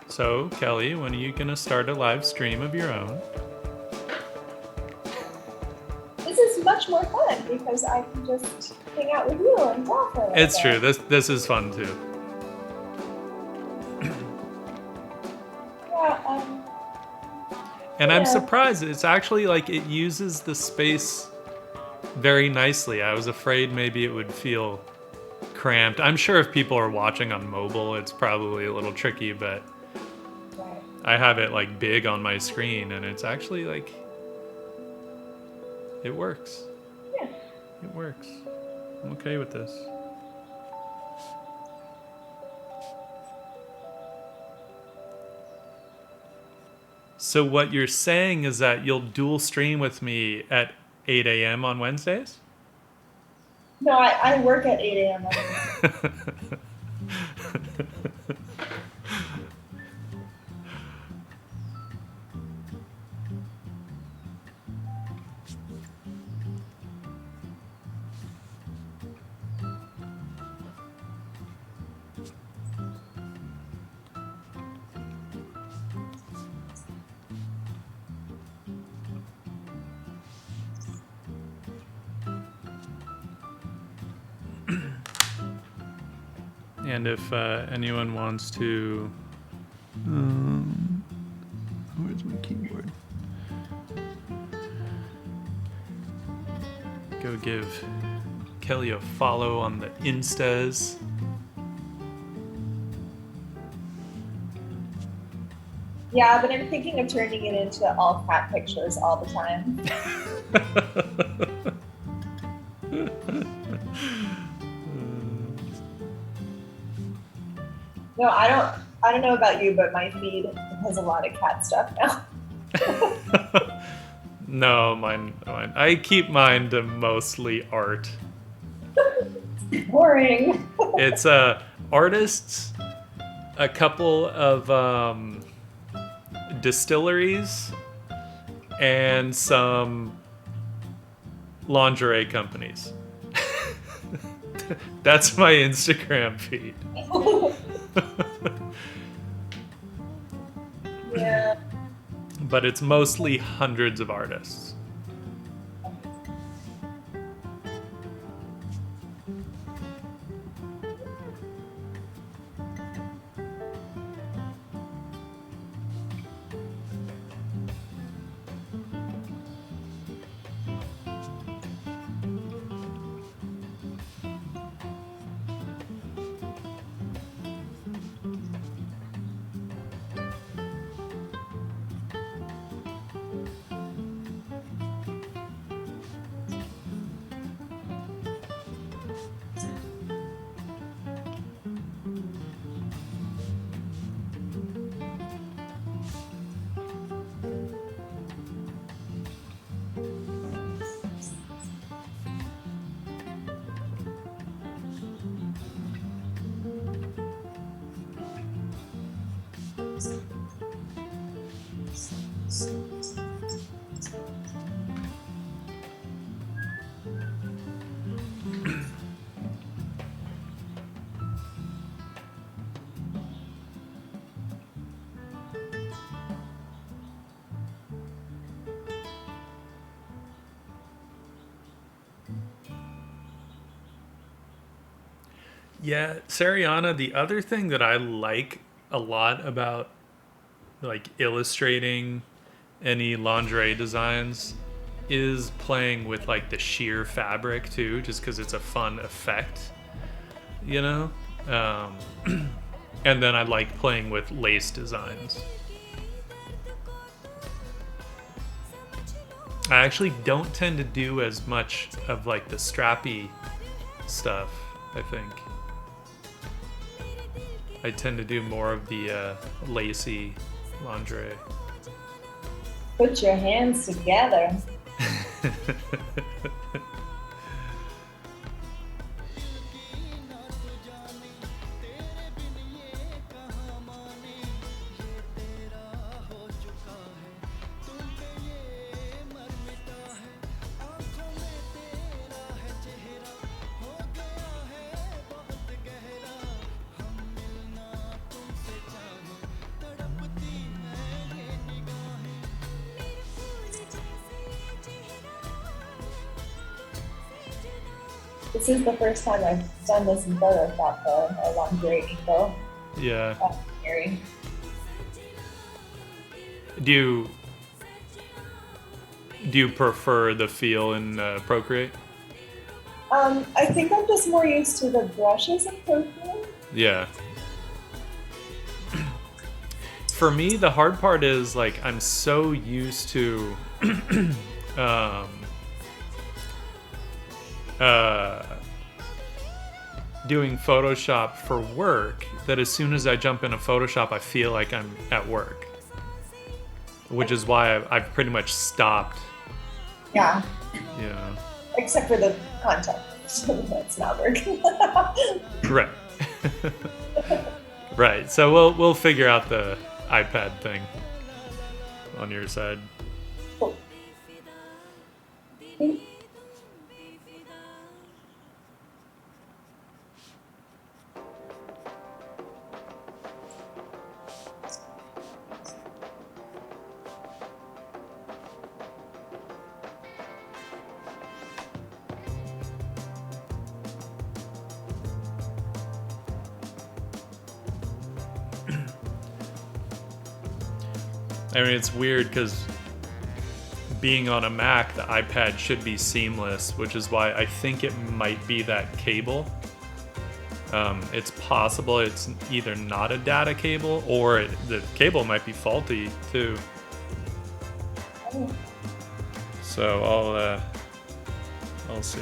So, Kelly, when are you gonna start a live stream of your own? This is much more fun because I can just hang out with you and talk for a little It's bit. true. This is fun too. Yeah, And I'm Yeah. surprised. It's actually like it uses the space very nicely. I was afraid maybe it would feel cramped. I'm sure if people are watching on mobile, it's probably a little tricky, but right. I have it like big on my screen and it's actually like it works. Yeah. It works. I'm okay with this. So what you're saying is that you'll dual stream with me at 8 a.m. on Wednesdays? No, I work at 8 a.m. And if anyone wants to... where's my keyboard? Go give Kelly a follow on the Instas. Yeah, but I'm thinking of turning it into all cat pictures all the time. No, I don't know about you, but my feed has a lot of cat stuff now. No, mine. I keep mine to mostly art. Boring. It's artists, a couple of distilleries, and some lingerie companies. That's my Instagram feed. Yeah. But it's mostly hundreds of artists. Yeah, Sariana, the other thing that I like a lot about like illustrating any lingerie designs is playing with like the sheer fabric too, just because it's a fun effect, you know? Um, and then I like playing with lace designs. I actually don't tend to do as much of like the strappy stuff, I think. I tend to do more of the lacy lingerie. Put your hands together. This is the first time I've done this in Photoshop, though, a lingerie info. Yeah. That's scary. Do you prefer the feel in Procreate? I think I'm just more used to the brushes in Procreate. Yeah. For me, the hard part is like I'm so used to doing Photoshop for work that as soon as I jump into Photoshop, I feel like I'm at work, which is why I've pretty much stopped. Yeah. Yeah. Except for the content. That's not working. Right. Right. So we'll figure out the iPad thing on your side. Cool. I mean, it's weird because being on a Mac, the iPad should be seamless, which is why I think it might be that cable. It's possible it's either not a data cable or the cable might be faulty too. So I'll see.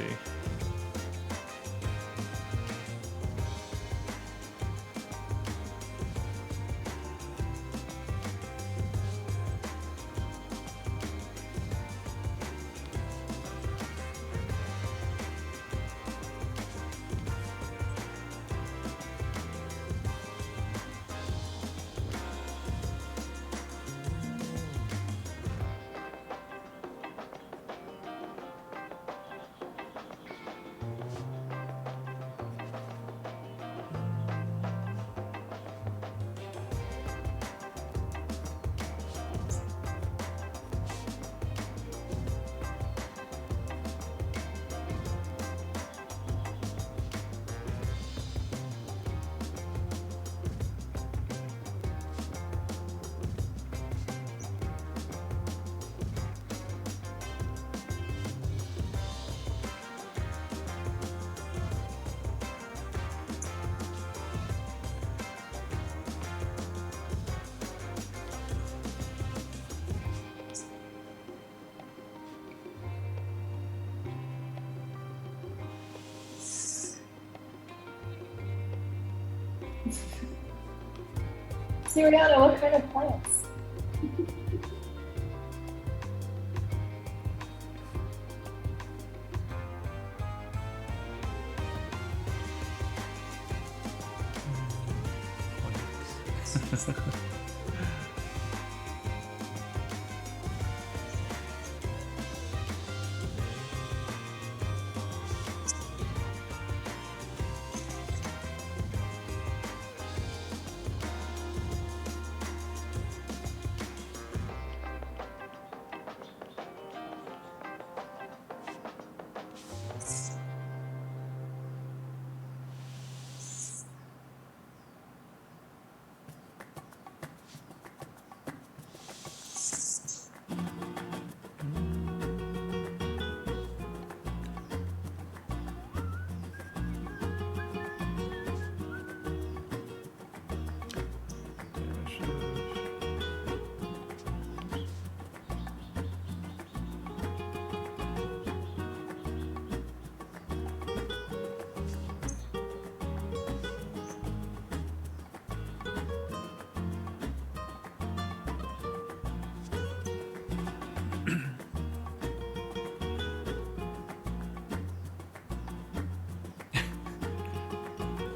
Siriana, what kind of plants?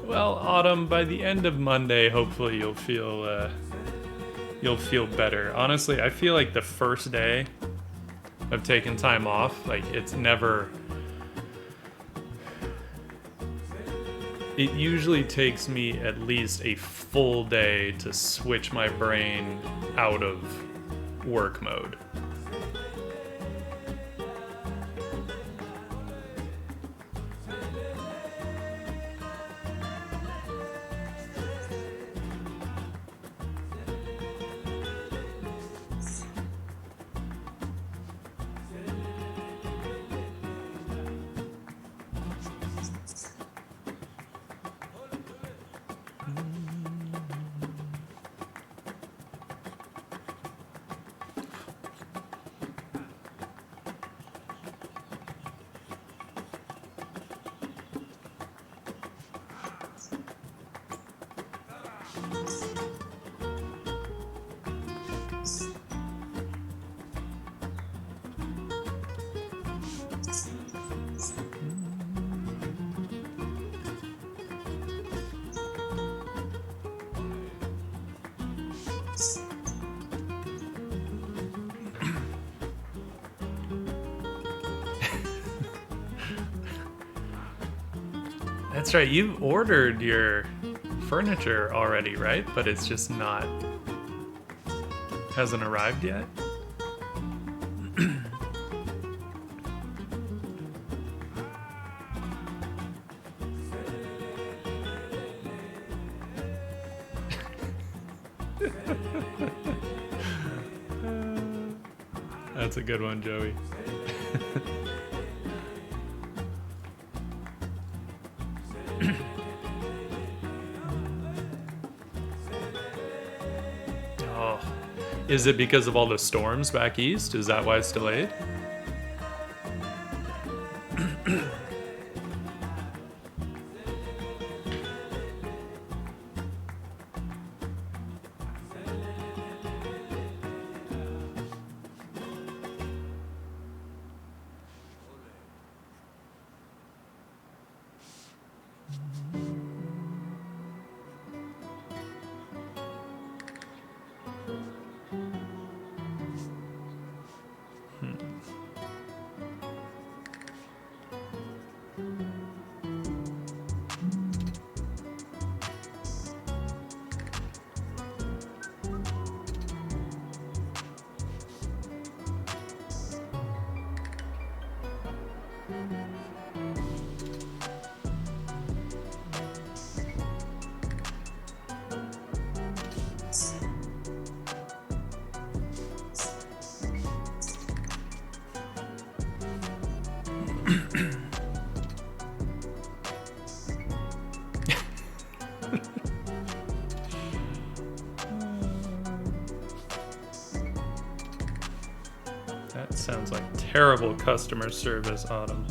Well, Autumn, by the end of Monday, hopefully you'll feel better. Honestly, I feel like the first day of taking time off, like it's never. It usually takes me at least a full day to switch my brain out of work mode. That's right, you've ordered your furniture already, right? But it's just not... hasn't arrived yet? That's a good one, Joey. Oh, is it because of all the storms back east? Is that why it's delayed? That sounds like terrible customer service, Autumn.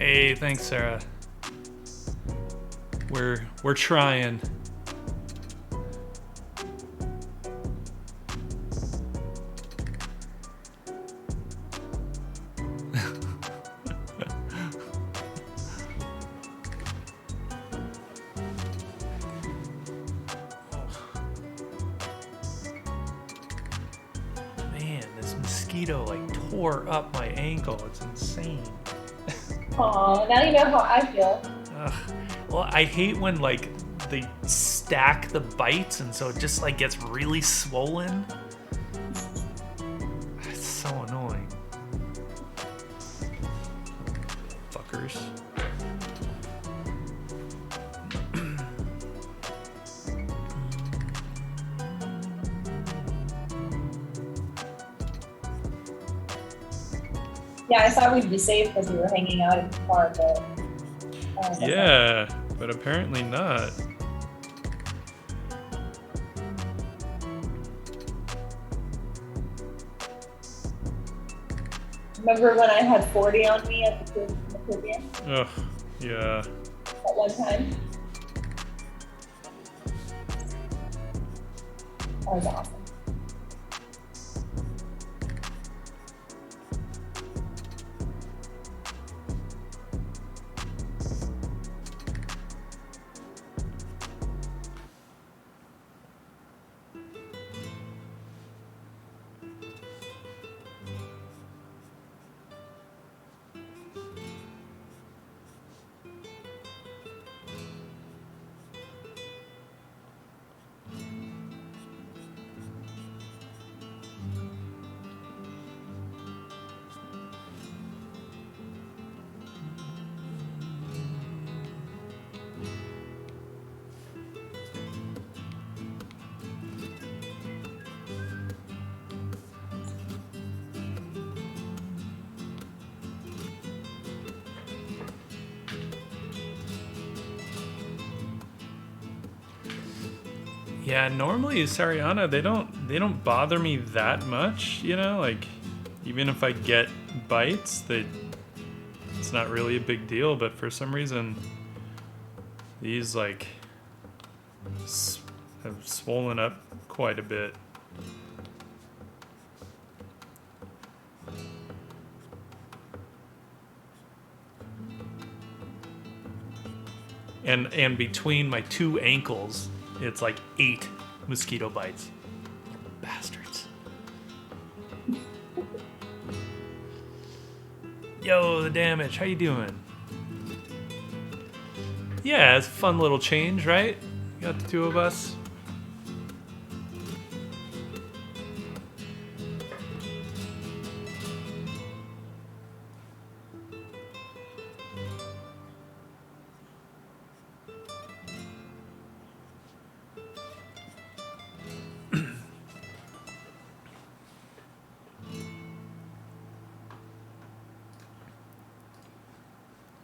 Hey, thanks, Sarah. We're trying. Man, this mosquito like tore up my ankle. It's insane. Aw, now you know how I feel. Ugh. Well, I hate when like they stack the bites and so it just like gets really swollen. It's so annoying. Fuckers. Yeah, I thought we'd be safe because we were hanging out in the car, but Yeah, but apparently not. remember when I had 40 on me at the Caribbean Ugh, yeah. at one time? That was awesome. Yeah, normally Sariana, they don't bother me that much, you know, like even if I get bites, it's not really a big deal, but for some reason these like have swollen up quite a bit. And between my two ankles, it's like 8 mosquito bites. Bastards. Yo, the damage. How you doing? Yeah, it's a fun little change, right? Got the two of us.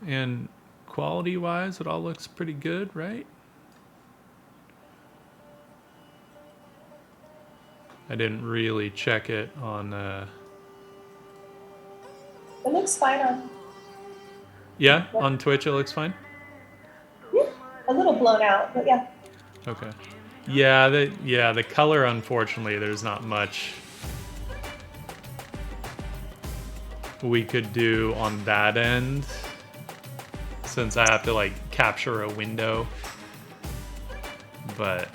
And quality-wise, it all looks pretty good, right? I didn't really check it on... It looks fine on. Yeah, on Twitch it looks fine? Yeah, a little blown out, but yeah. Okay. Yeah, the color, unfortunately, there's not much we could do on that end, since I have to like capture a window. But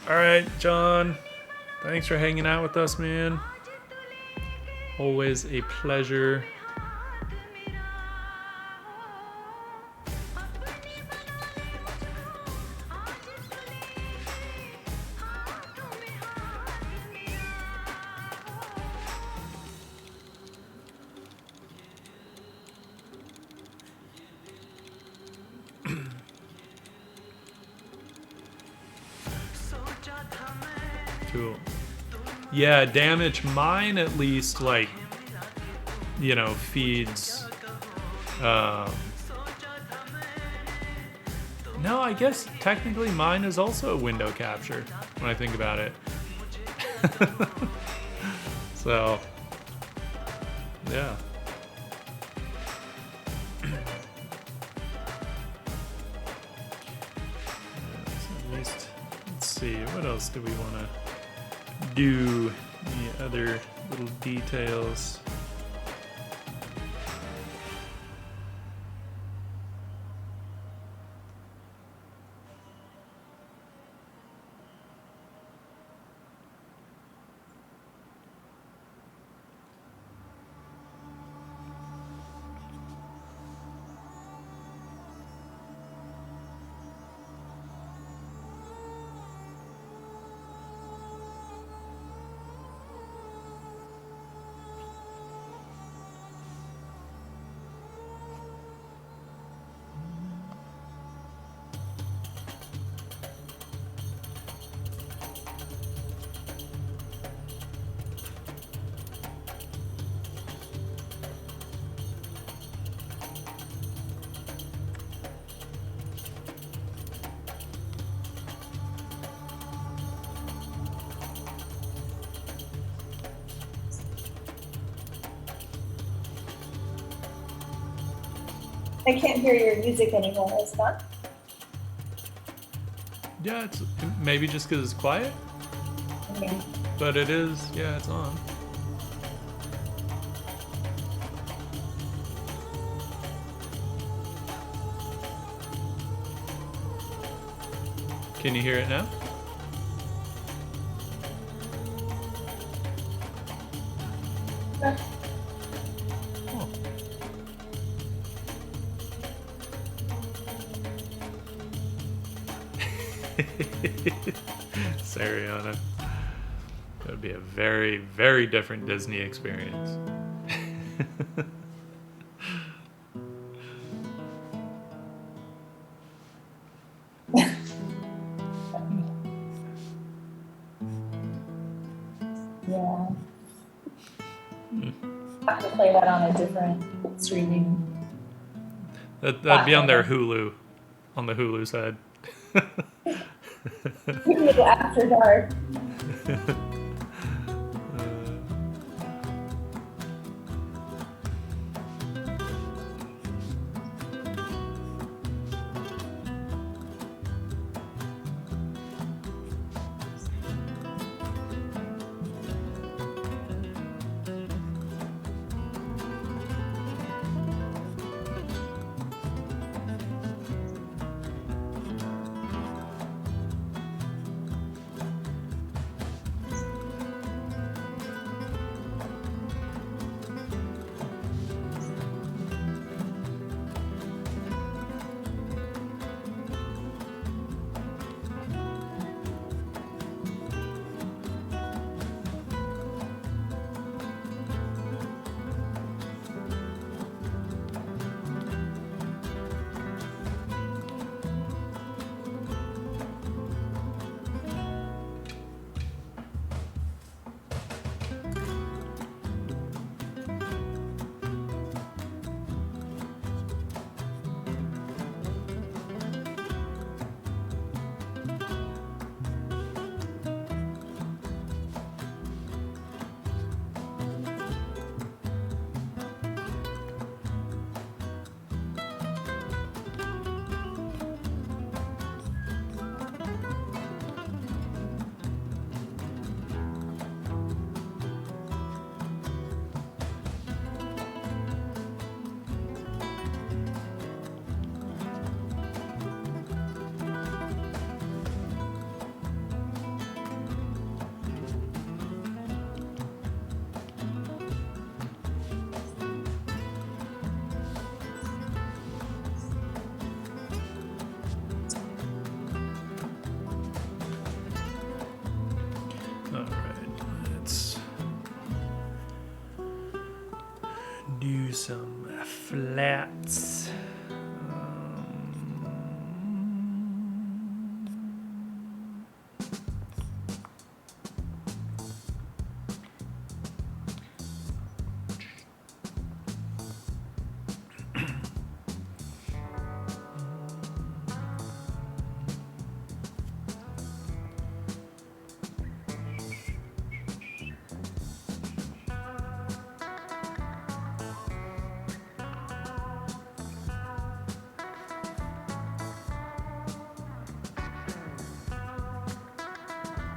all right, John, thanks for hanging out with us, man. Always a pleasure. Cool. Yeah, damage. Mine at least, like, you know, feeds. No, I guess technically mine is also a window capture when I think about it. So, yeah. At least, let's see, what else do we want to do? Any other little details? I can't hear your music anymore, is that? Yeah, it's maybe just because it's quiet, Okay. but it is, yeah, it's on. Can you hear it now? Oh. Sariana. That would be a very, very different Disney experience. Yeah. I have to play that on a different streaming. That'd be on their Hulu, on the Hulu side. After dark. Do some flats.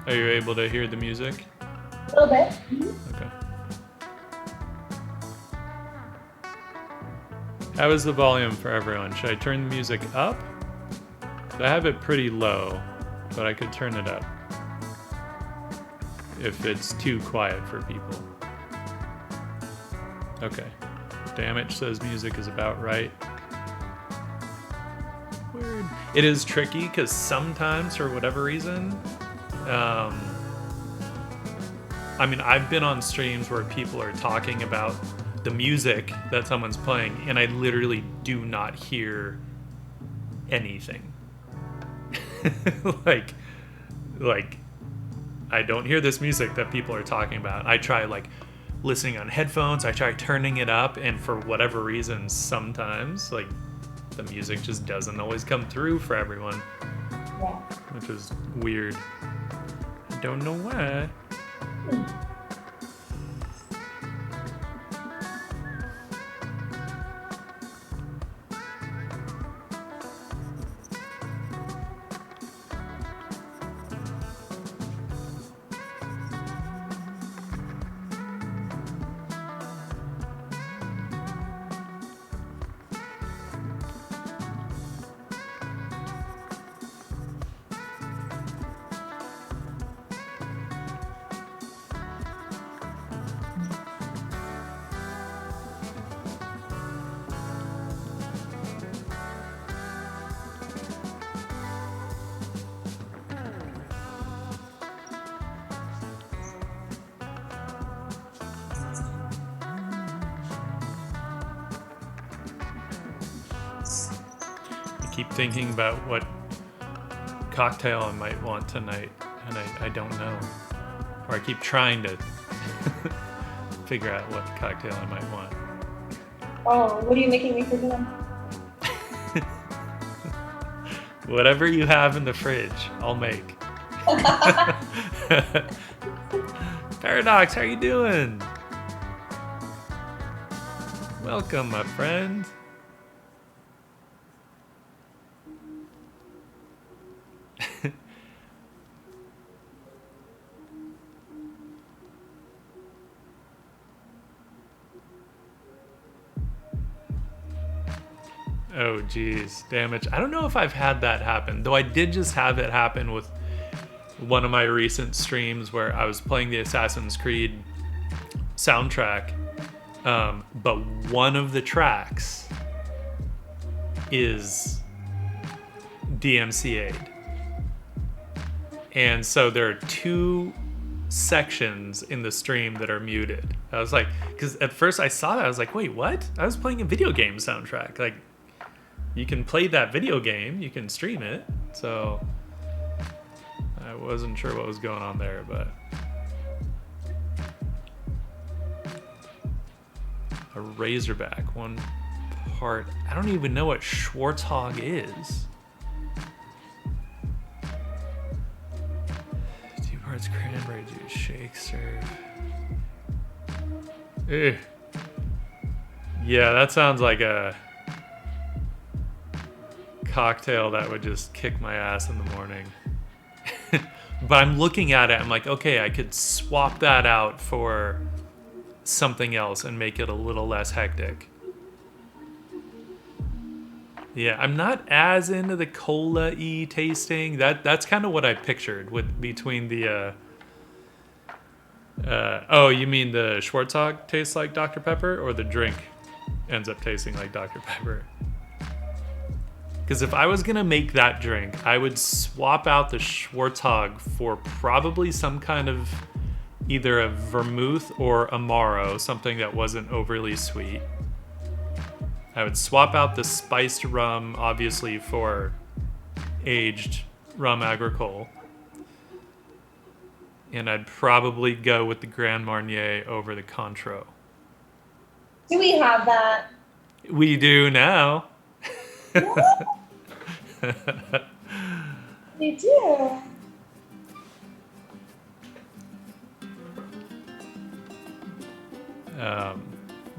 Are you able to hear the music? A little bit. Mm-hmm. Okay. How is the volume for everyone? Should I turn the music up? I have it pretty low, but I could turn it up if it's too quiet for people. Okay. Damage says music is about right. Weird. It is tricky because sometimes, for whatever reason, I mean, I've been on streams where people are talking about the music that someone's playing, and I literally do not hear anything. like I don't hear this music that people are talking about. I try like listening on headphones, I try turning it up, and for whatever reason, sometimes like the music just doesn't always come through for everyone. Yeah. Which is weird. I don't know why. I keep thinking about what cocktail I might want tonight, and I don't know. Or I keep trying to figure out what cocktail I might want. Oh, what are you making me for dinner? Whatever you have in the fridge, I'll make. Paradox, how you doing? Welcome, my friend. Oh, geez. Damage. I don't know if I've had that happen, though I did just have it happen with one of my recent streams where I was playing the Assassin's Creed soundtrack, but one of the tracks is DMCA'd. And so there are two sections in the stream that are muted. I was like, because at first I saw that, I was like, wait, what? I was playing a video game soundtrack. Like, you can play that video game, you can stream it. So I wasn't sure what was going on there, but a Razorback, one part. I don't even know what Schwartzhog is. 2 parts cranberry juice, shake, serve. Ugh. Yeah, that sounds like a cocktail that would just kick my ass in the morning. But I'm looking at it, I'm like, okay, I could swap that out for something else and make it a little less hectic. Yeah, I'm not as into the cola-y tasting. That's kind of what I pictured with between the oh, you mean the Schwartzhog tastes like Dr. Pepper, or the drink ends up tasting like Dr. Pepper? Because if I was going to make that drink, I would swap out the Schwartzhog for probably some kind of either a vermouth or Amaro, something that wasn't overly sweet. I would swap out the spiced rum, obviously, for aged rum agricole. And I'd probably go with the Grand Marnier over the Cointreau. Do we have that? We do now. We do.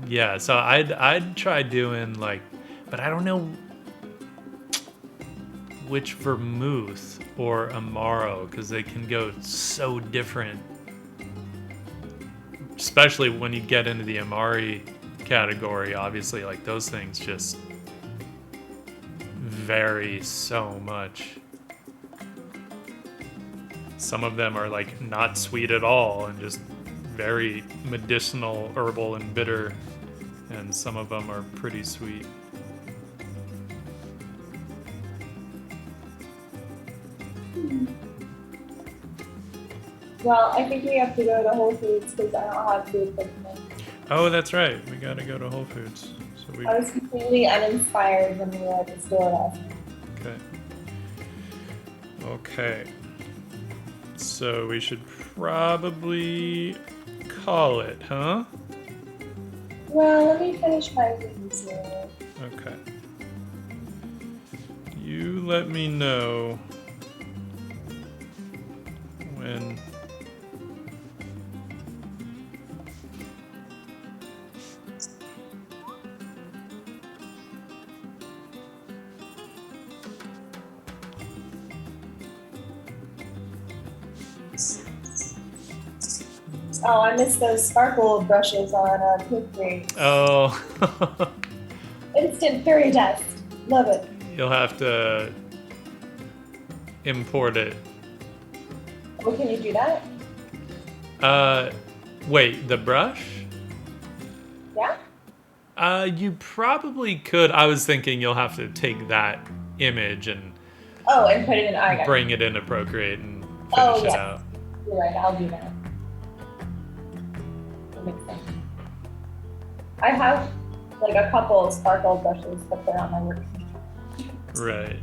Yeah, so I'd try doing like, but I don't know. which vermouth or amaro, because they can go so different. Especially when you get into the amari category, obviously, like those things just vary so much. Some of them are like not sweet at all and just very medicinal, herbal, and bitter, and some of them are pretty sweet. Well, I think we have to go to Whole Foods because I don't have food for tonight. Oh, that's right. We gotta go to Whole Foods. So we I was completely uninspired when we were at the store last night. okay. Okay. So we should probably call it, huh? Well, let me finish my wings here. Okay. You let me know when. Oh, I missed those sparkle brushes on Proofread. Oh. Instant fairy dust. Love it. You'll have to import it. Oh, can you do that? Wait, the brush? Yeah? You probably could. I was thinking you'll have to take that image and Oh, and put it in iGuide. bring it into Procreate and finish Oh, it yes. out. You're right, I'll do that. That makes sense. I have like a couple sparkle brushes, but they're on my work. Right.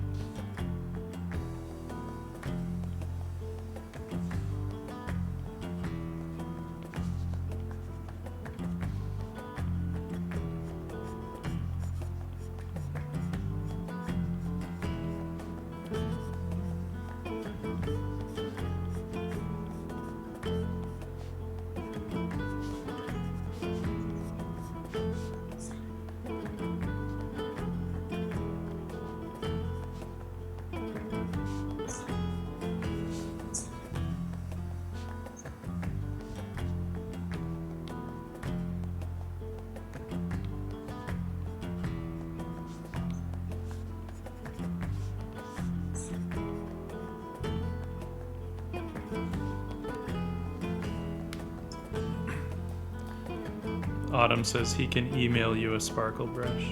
Autumn says he can email you a sparkle brush.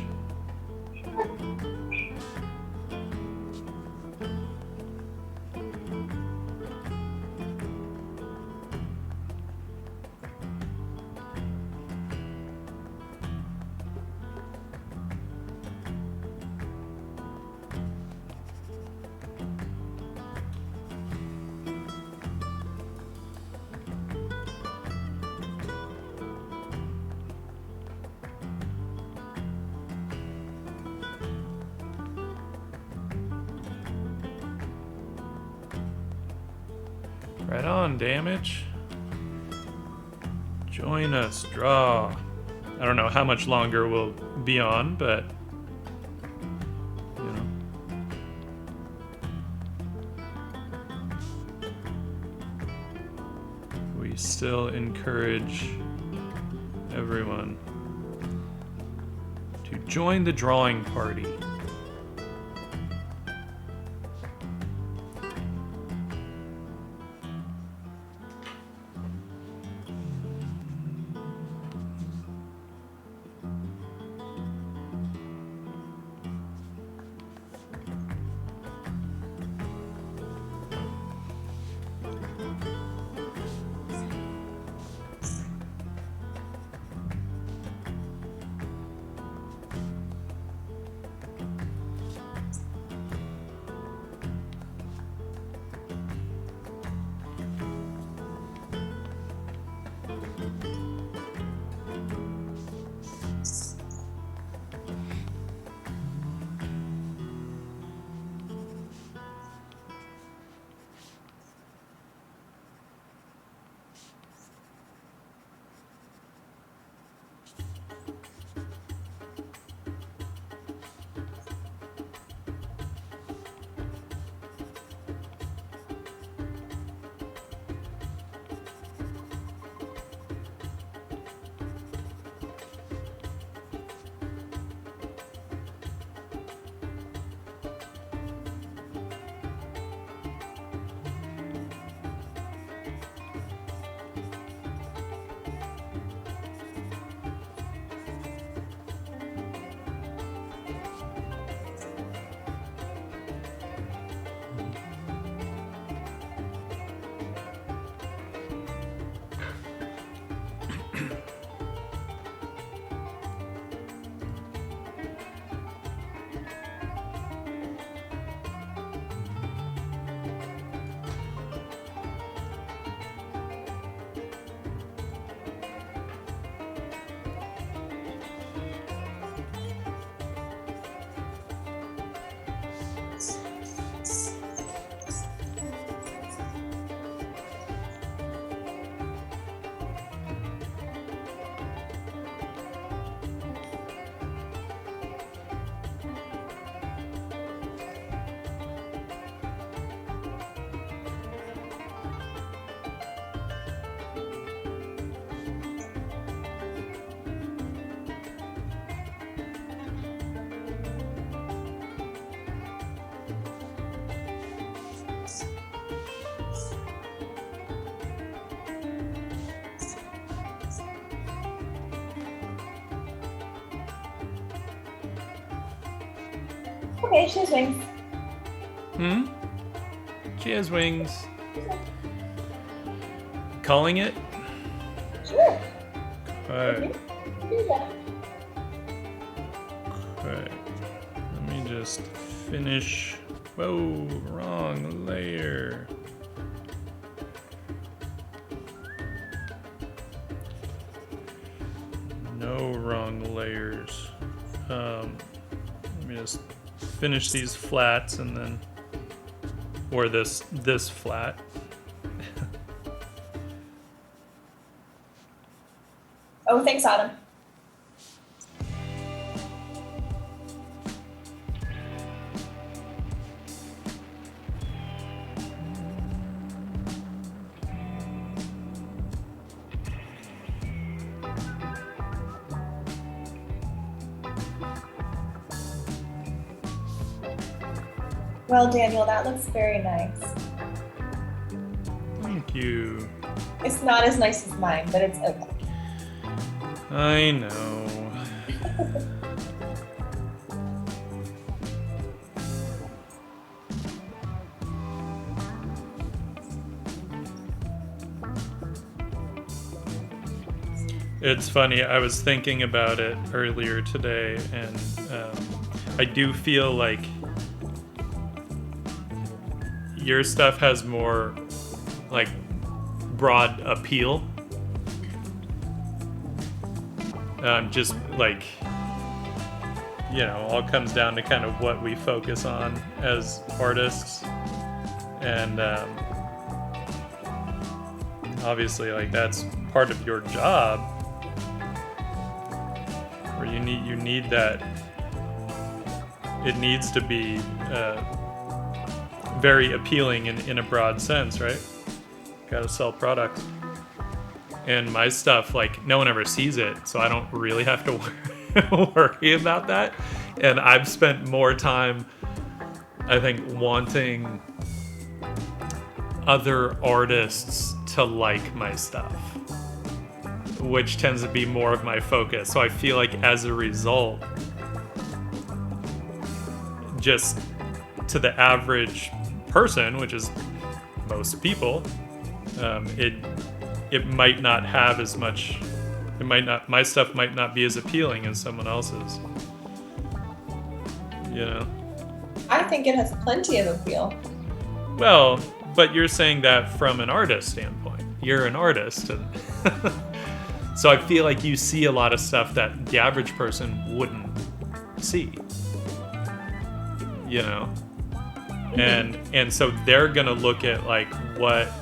Right on, Damage. Join us, draw. I don't know how much longer we'll be on, but you know. We still encourage everyone to join the drawing party. Okay, she has wings. She has wings. Calling it? Sure. Alright. Do that. Alright. Let me just finish. Whoa, wrong layer. No wrong layers. Let me just finish these flats and then, or this flat. Oh, thanks, Autumn. Well, Daniel, that looks very nice. Thank you. It's not as nice as mine, but it's okay. I know. It's funny, I was thinking about it earlier today, and I do feel like your stuff has more like broad appeal. Just like, you know, all comes down to kind of what we focus on as artists, and obviously, like, that's part of your job, where you need that. It needs to be very appealing in a broad sense, right? Gotta sell products. And my stuff, like, no one ever sees it, so I don't really have to worry about that. And I've spent more time, I think, wanting other artists to like my stuff, which tends to be more of my focus. So I feel like as a result, just to the average person, which is most people, it might not have as much. It might not. My stuff might not be as appealing as someone else's. You know. I think it has plenty of appeal. Well, but you're saying that from an artist standpoint. You're an artist, and so I feel like you see a lot of stuff that the average person wouldn't see. You know. And so they're gonna look at like what.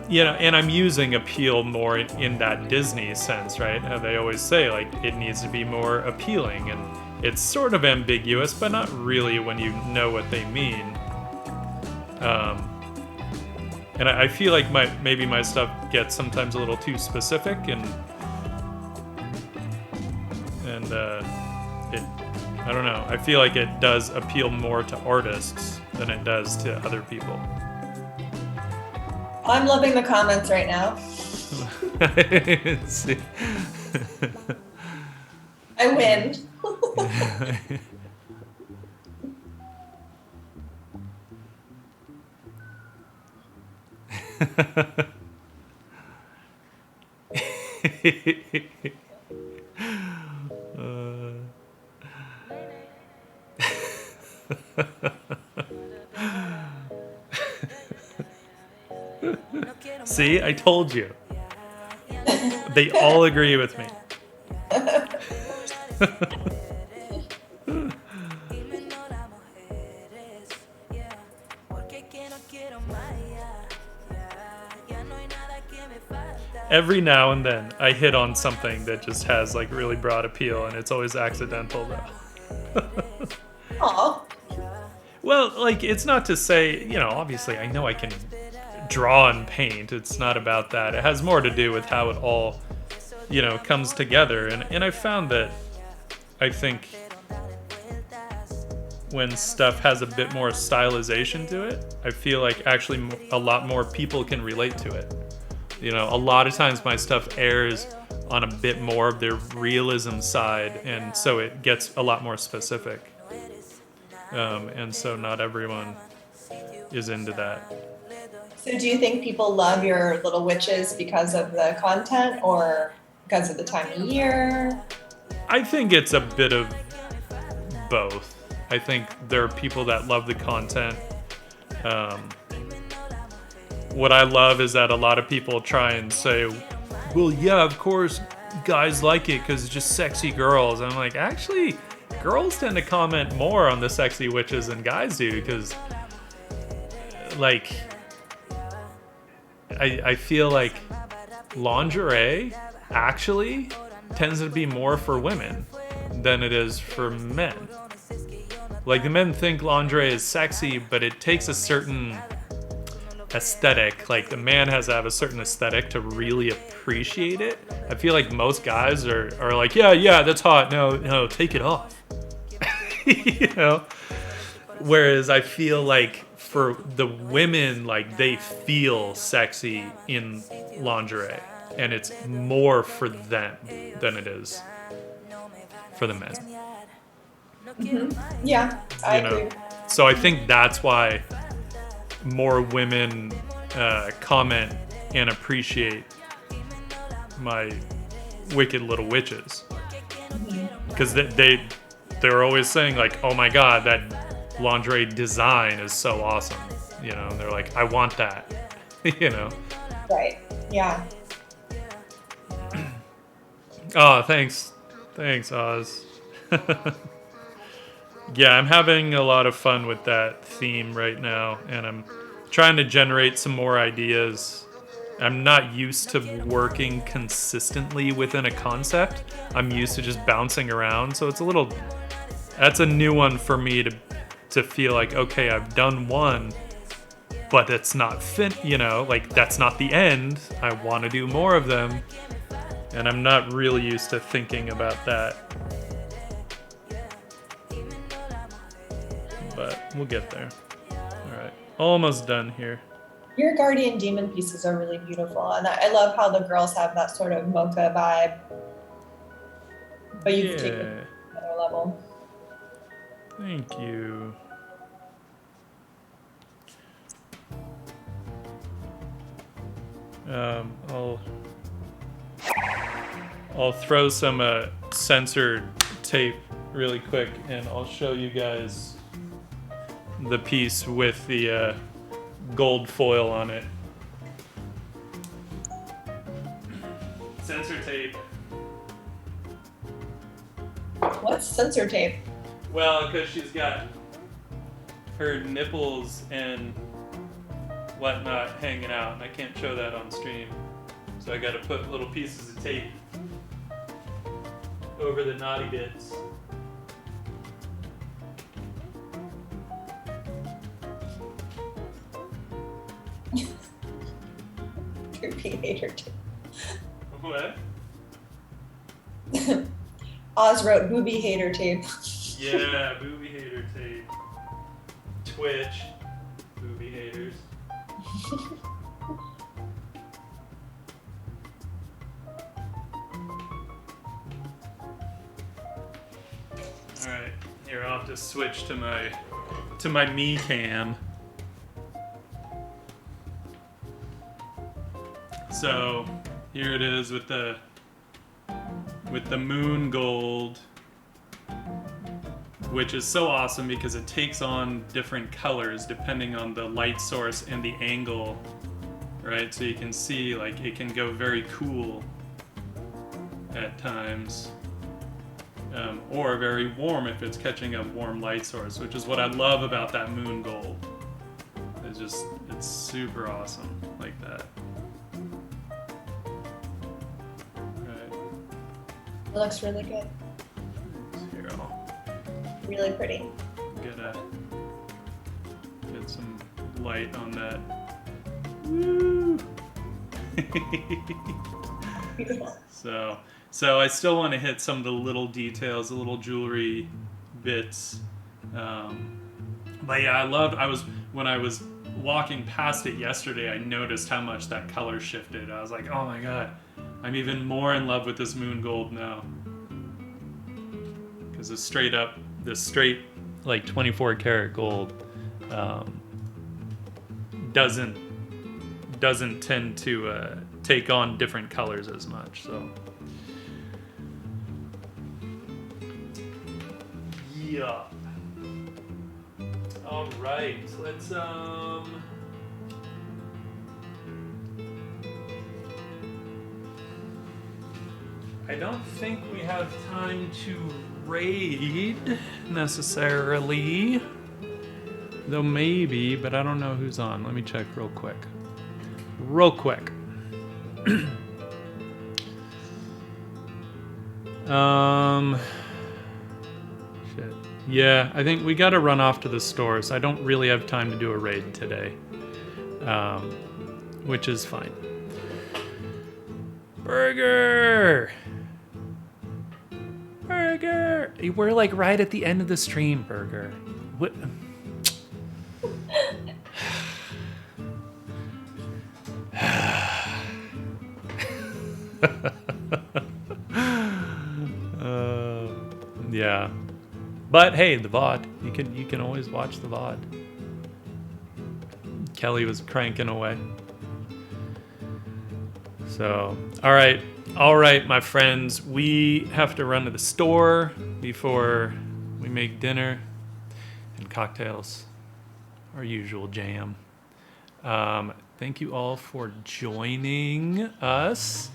You know, and I'm using appeal more in that Disney sense, right? How they always say, like, it needs to be more appealing, and it's sort of ambiguous, but not really when you know what they mean. And I feel like maybe my stuff gets sometimes a little too specific, and it, I don't know. I feel like it does appeal more to artists than it does to other people. I'm loving the comments right now. See. I win. See, I told you. They all agree with me. Every now and then I hit on something that just has like really broad appeal, and it's always accidental though. Aw. Well, like, it's not to say, obviously I know I can draw and paint. It's not about that. It has more to do with how it all, comes together. And I found that I think when stuff has a bit more stylization to it, I feel like actually a lot more people can relate to it. A lot of times my stuff airs on a bit more of their realism side, and so it gets a lot more specific. And so not everyone is into that. So do you think people love your little witches because of the content or because of the time of year? I think it's a bit of both. I think there are people that love the content. What I love is that a lot of people try and say, well, yeah, of course guys like it because it's just sexy girls. And I'm like, actually, girls tend to comment more on the sexy witches than guys do, because like I feel like lingerie actually tends to be more for women than it is for men. Like, the men think lingerie is sexy, but it takes a certain aesthetic. Like, the man has to have a certain aesthetic to really appreciate it. I feel like most guys are like, yeah, that's hot. No, take it off. Whereas I feel like for the women, like, they feel sexy in lingerie, and it's more for them than it is for the men. Mm-hmm. Yeah, I agree. So I think that's why more women comment and appreciate my wicked little witches, because they're always saying like, oh my god, that lingerie design is so awesome. They're like, I want that. Right. Yeah. Oh, thanks Oz. Yeah, I'm having a lot of fun with that theme right now, and I'm trying to generate some more ideas. I'm not used to working consistently within a concept. I'm used to just bouncing around, so that's a new one for me to feel like, okay, I've done one, but it's not like, that's not the end. I want to do more of them, and I'm not really used to thinking about that. But we'll get there. All right, almost done here. Your guardian demon pieces are really beautiful, and I love how the girls have that sort of mocha vibe, but you've taken it to another level. Thank you. I'll throw some censored tape really quick, and I'll show you guys the piece with the gold foil on it. Censor tape. What's censor tape? Well, because she's got her nipples and whatnot hanging out, and I can't show that on stream. So I gotta put little pieces of tape over the naughty bits. Booby hater tape. What? Oz wrote booby hater tape. Yeah, booby hater tape. Twitch. Booby haters. Alright, here I'll have to switch to my me cam. So here it is with the moon gold, which is so awesome because it takes on different colors depending on the light source and the angle, right? So you can see, like, it can go very cool at times, or very warm if it's catching a warm light source, which is what I love about that moon gold. It's super awesome like that. looks really good. Here, I'll Really pretty. get some light on that. Woo! Beautiful. So I still want to hit some of the little details, the little jewelry bits. But yeah, when I was walking past it yesterday, I noticed how much that color shifted. I was like, oh my god, I'm even more in love with this moon gold now. Because this straight like 24 karat gold doesn't tend to take on different colors as much. So yeah. All right, let's I don't think we have time to raid necessarily. Though maybe, but I don't know who's on. Let me check real quick. Shit. Yeah, I think we gotta run off to the store, so I don't really have time to do a raid today. Which is fine. Burger! We're like right at the end of the stream, Burger. What? Yeah, but hey, the VOD. You can always watch the VOD. Kelly was cranking away. So, all right, my friends. We have to run to the store before we make dinner and cocktails. Our usual jam. Thank you all for joining us.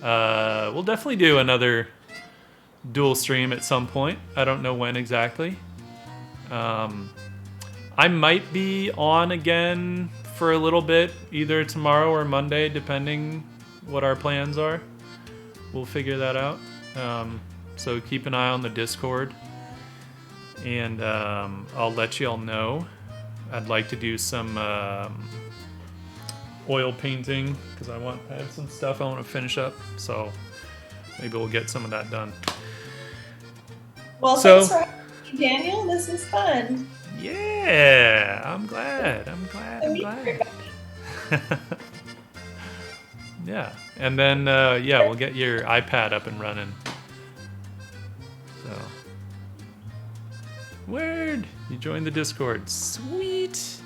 We'll definitely do another dual stream at some point. I don't know when exactly. I might be on again for a little bit, either tomorrow or Monday, depending what our plans are. We'll figure that out. So keep an eye on the Discord, and I'll let you all know. I'd like to do some oil painting because I have some stuff I want to finish up. So maybe we'll get some of that done. Well, thanks for having me, Daniel. This is fun. Yeah, I'm glad. Yeah, and then we'll get your iPad up and running. So, word, you joined the Discord. Sweet.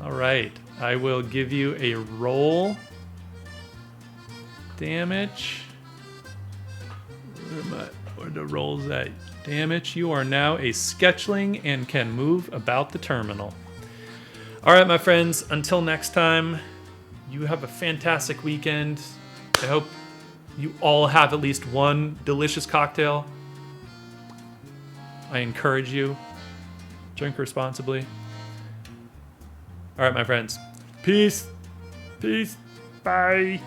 All right, I will give you a roll damage. Where the rolls at? Damage. You are now a sketchling and can move about the terminal. All right, my friends. Until next time. You have a fantastic weekend. I hope you all have at least one delicious cocktail. I encourage you. Drink responsibly. All right, my friends. Peace. Bye.